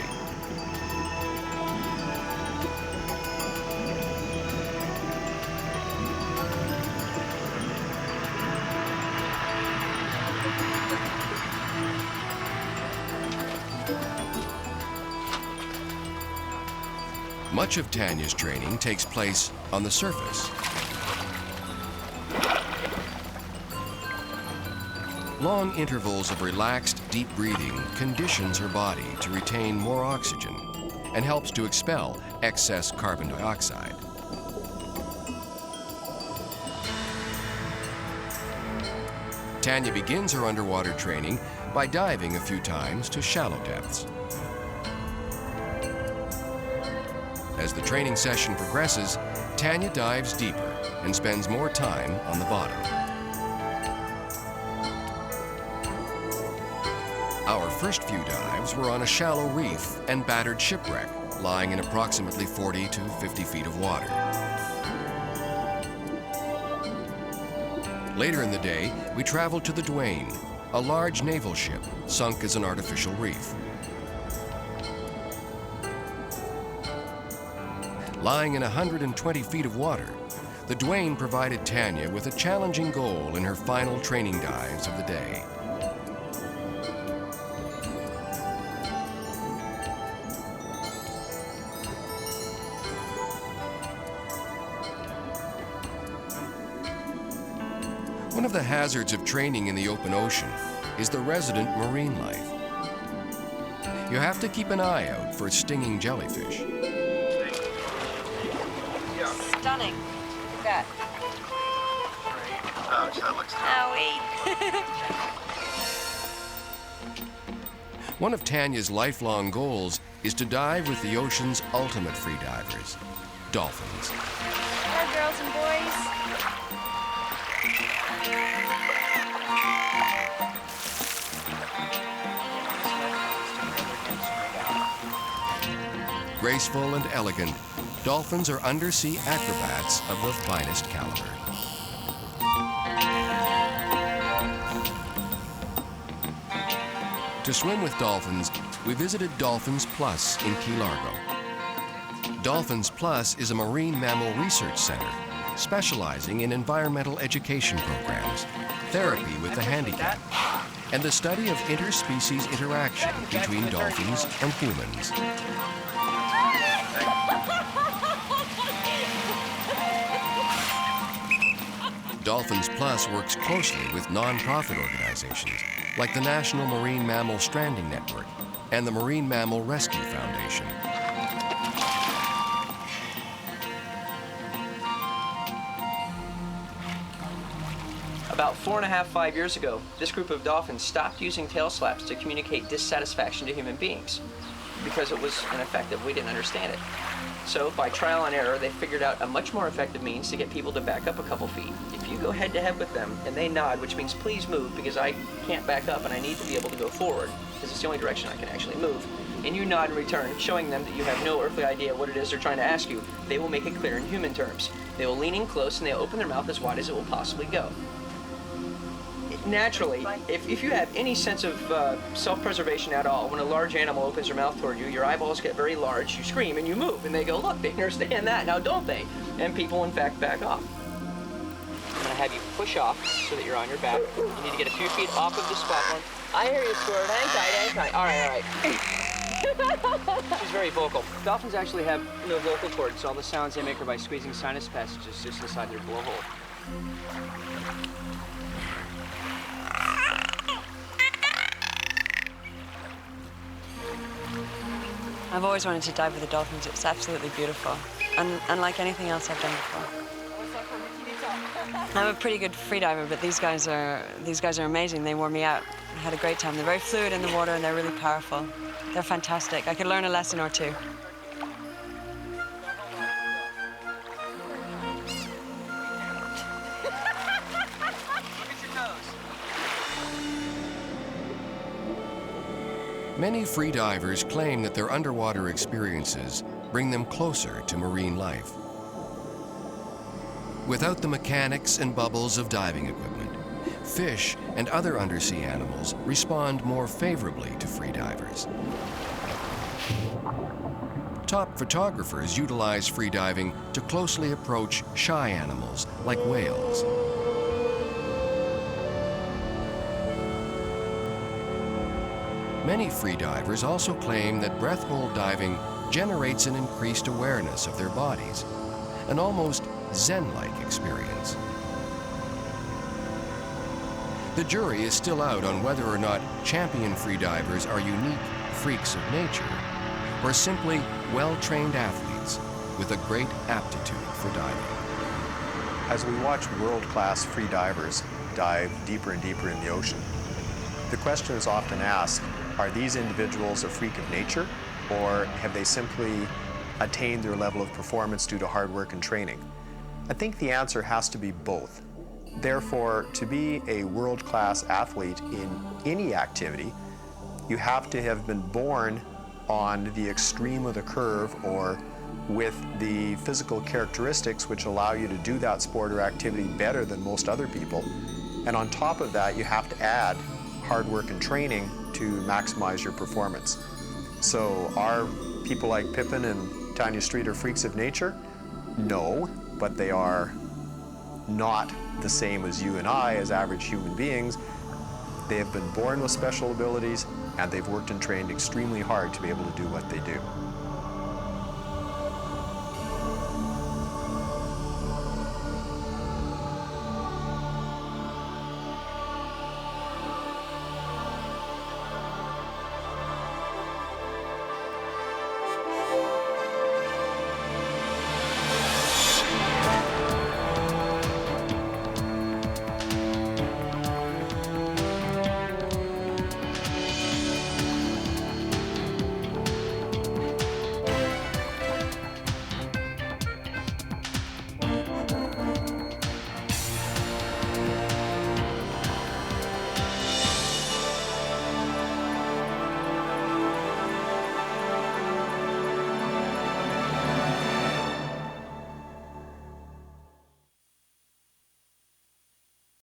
Much of Tanya's training takes place on the surface. Long intervals of relaxed, deep breathing conditions her body to retain more oxygen and helps to expel excess carbon dioxide. Tanya begins her underwater training by diving a few times to shallow depths. As the training session progresses, Tanya dives deeper and spends more time on the bottom. Our first few dives were on a shallow reef and battered shipwreck, lying in approximately 40 to 50 feet of water. Later in the day, we traveled to the Duane, a large naval ship sunk as an artificial reef. Lying in 120 feet of water, the Duane provided Tanya with a challenging goal in her final training dives of the day. One of the hazards of training in the open ocean is the resident marine life. You have to keep an eye out for stinging jellyfish. Stunning. Look at that. Ouch, that looks One of Tanya's lifelong goals is to dive with the ocean's ultimate freedivers, dolphins. Hello, girls and boys. Graceful and elegant, dolphins are undersea acrobats of the finest caliber. To swim with dolphins, we visited Dolphins Plus in Key Largo. Dolphins Plus is a marine mammal research center specializing in environmental education programs, therapy with the handicapped, and the study of interspecies interaction between dolphins and humans. Dolphins Plus works closely with non-profit organizations like the National Marine Mammal Stranding Network and the Marine Mammal Rescue Foundation. About 4.5, 5 years ago, this group of dolphins stopped using tail slaps to communicate dissatisfaction to human beings because it was ineffective. We didn't understand it. So by trial and error, they figured out a much more effective means to get people to back up a couple feet. If you go head to head with them and they nod, which means please move because I can't back up and I need to be able to go forward because it's the only direction I can actually move. and you nod in return, showing them that you have no earthly idea what it is they're trying to ask you, they will make it clear in human terms. They will lean in close and they'll open their mouth as wide as it will possibly go. Naturally, if you have any sense of self-preservation at all, when a large animal opens their mouth toward you, your eyeballs get very large, you scream and you move, and they go, look, they understand that, now don't they? And people, in fact, back off. I'm going to have you push off so that you're on your back. You need to get a few feet off of the spot one. I hear you, Squirt. Hang tight. All right. She's very vocal. Dolphins actually have no vocal cords, so all the sounds they make are by squeezing sinus passages just inside their blowhole. I've always wanted to dive with the dolphins. It's absolutely beautiful, and unlike anything else I've done before. I'm a pretty good freediver, but these guys are amazing. They wore me out. I had a great time. They're very fluid in the water, and they're really powerful. They're fantastic. I could learn a lesson or two. Many freedivers claim that their underwater experiences bring them closer to marine life. Without the mechanics and bubbles of diving equipment, fish and other undersea animals respond more favorably to freedivers. Top photographers utilize freediving to closely approach shy animals like whales. Many freedivers also claim that breath hold diving generates an increased awareness of their bodies, an almost Zen-like experience. The jury is still out on whether or not champion freedivers are unique freaks of nature or simply well-trained athletes with a great aptitude for diving. As we watch world-class freedivers dive deeper and deeper in the ocean, the question is often asked, are these individuals a freak of nature, or have they simply attained their level of performance due to hard work and training? I think the answer has to be both. Therefore, to be a world-class athlete in any activity, you have to have been born on the extreme of the curve or with the physical characteristics which allow you to do that sport or activity better than most other people. And on top of that, you have to add hard work and training to maximize your performance. So are people like Pippin and Tanya Streeter freaks of nature? No, but they are not the same as you and I as average human beings. They have been born with special abilities, and they've worked and trained extremely hard to be able to do what they do.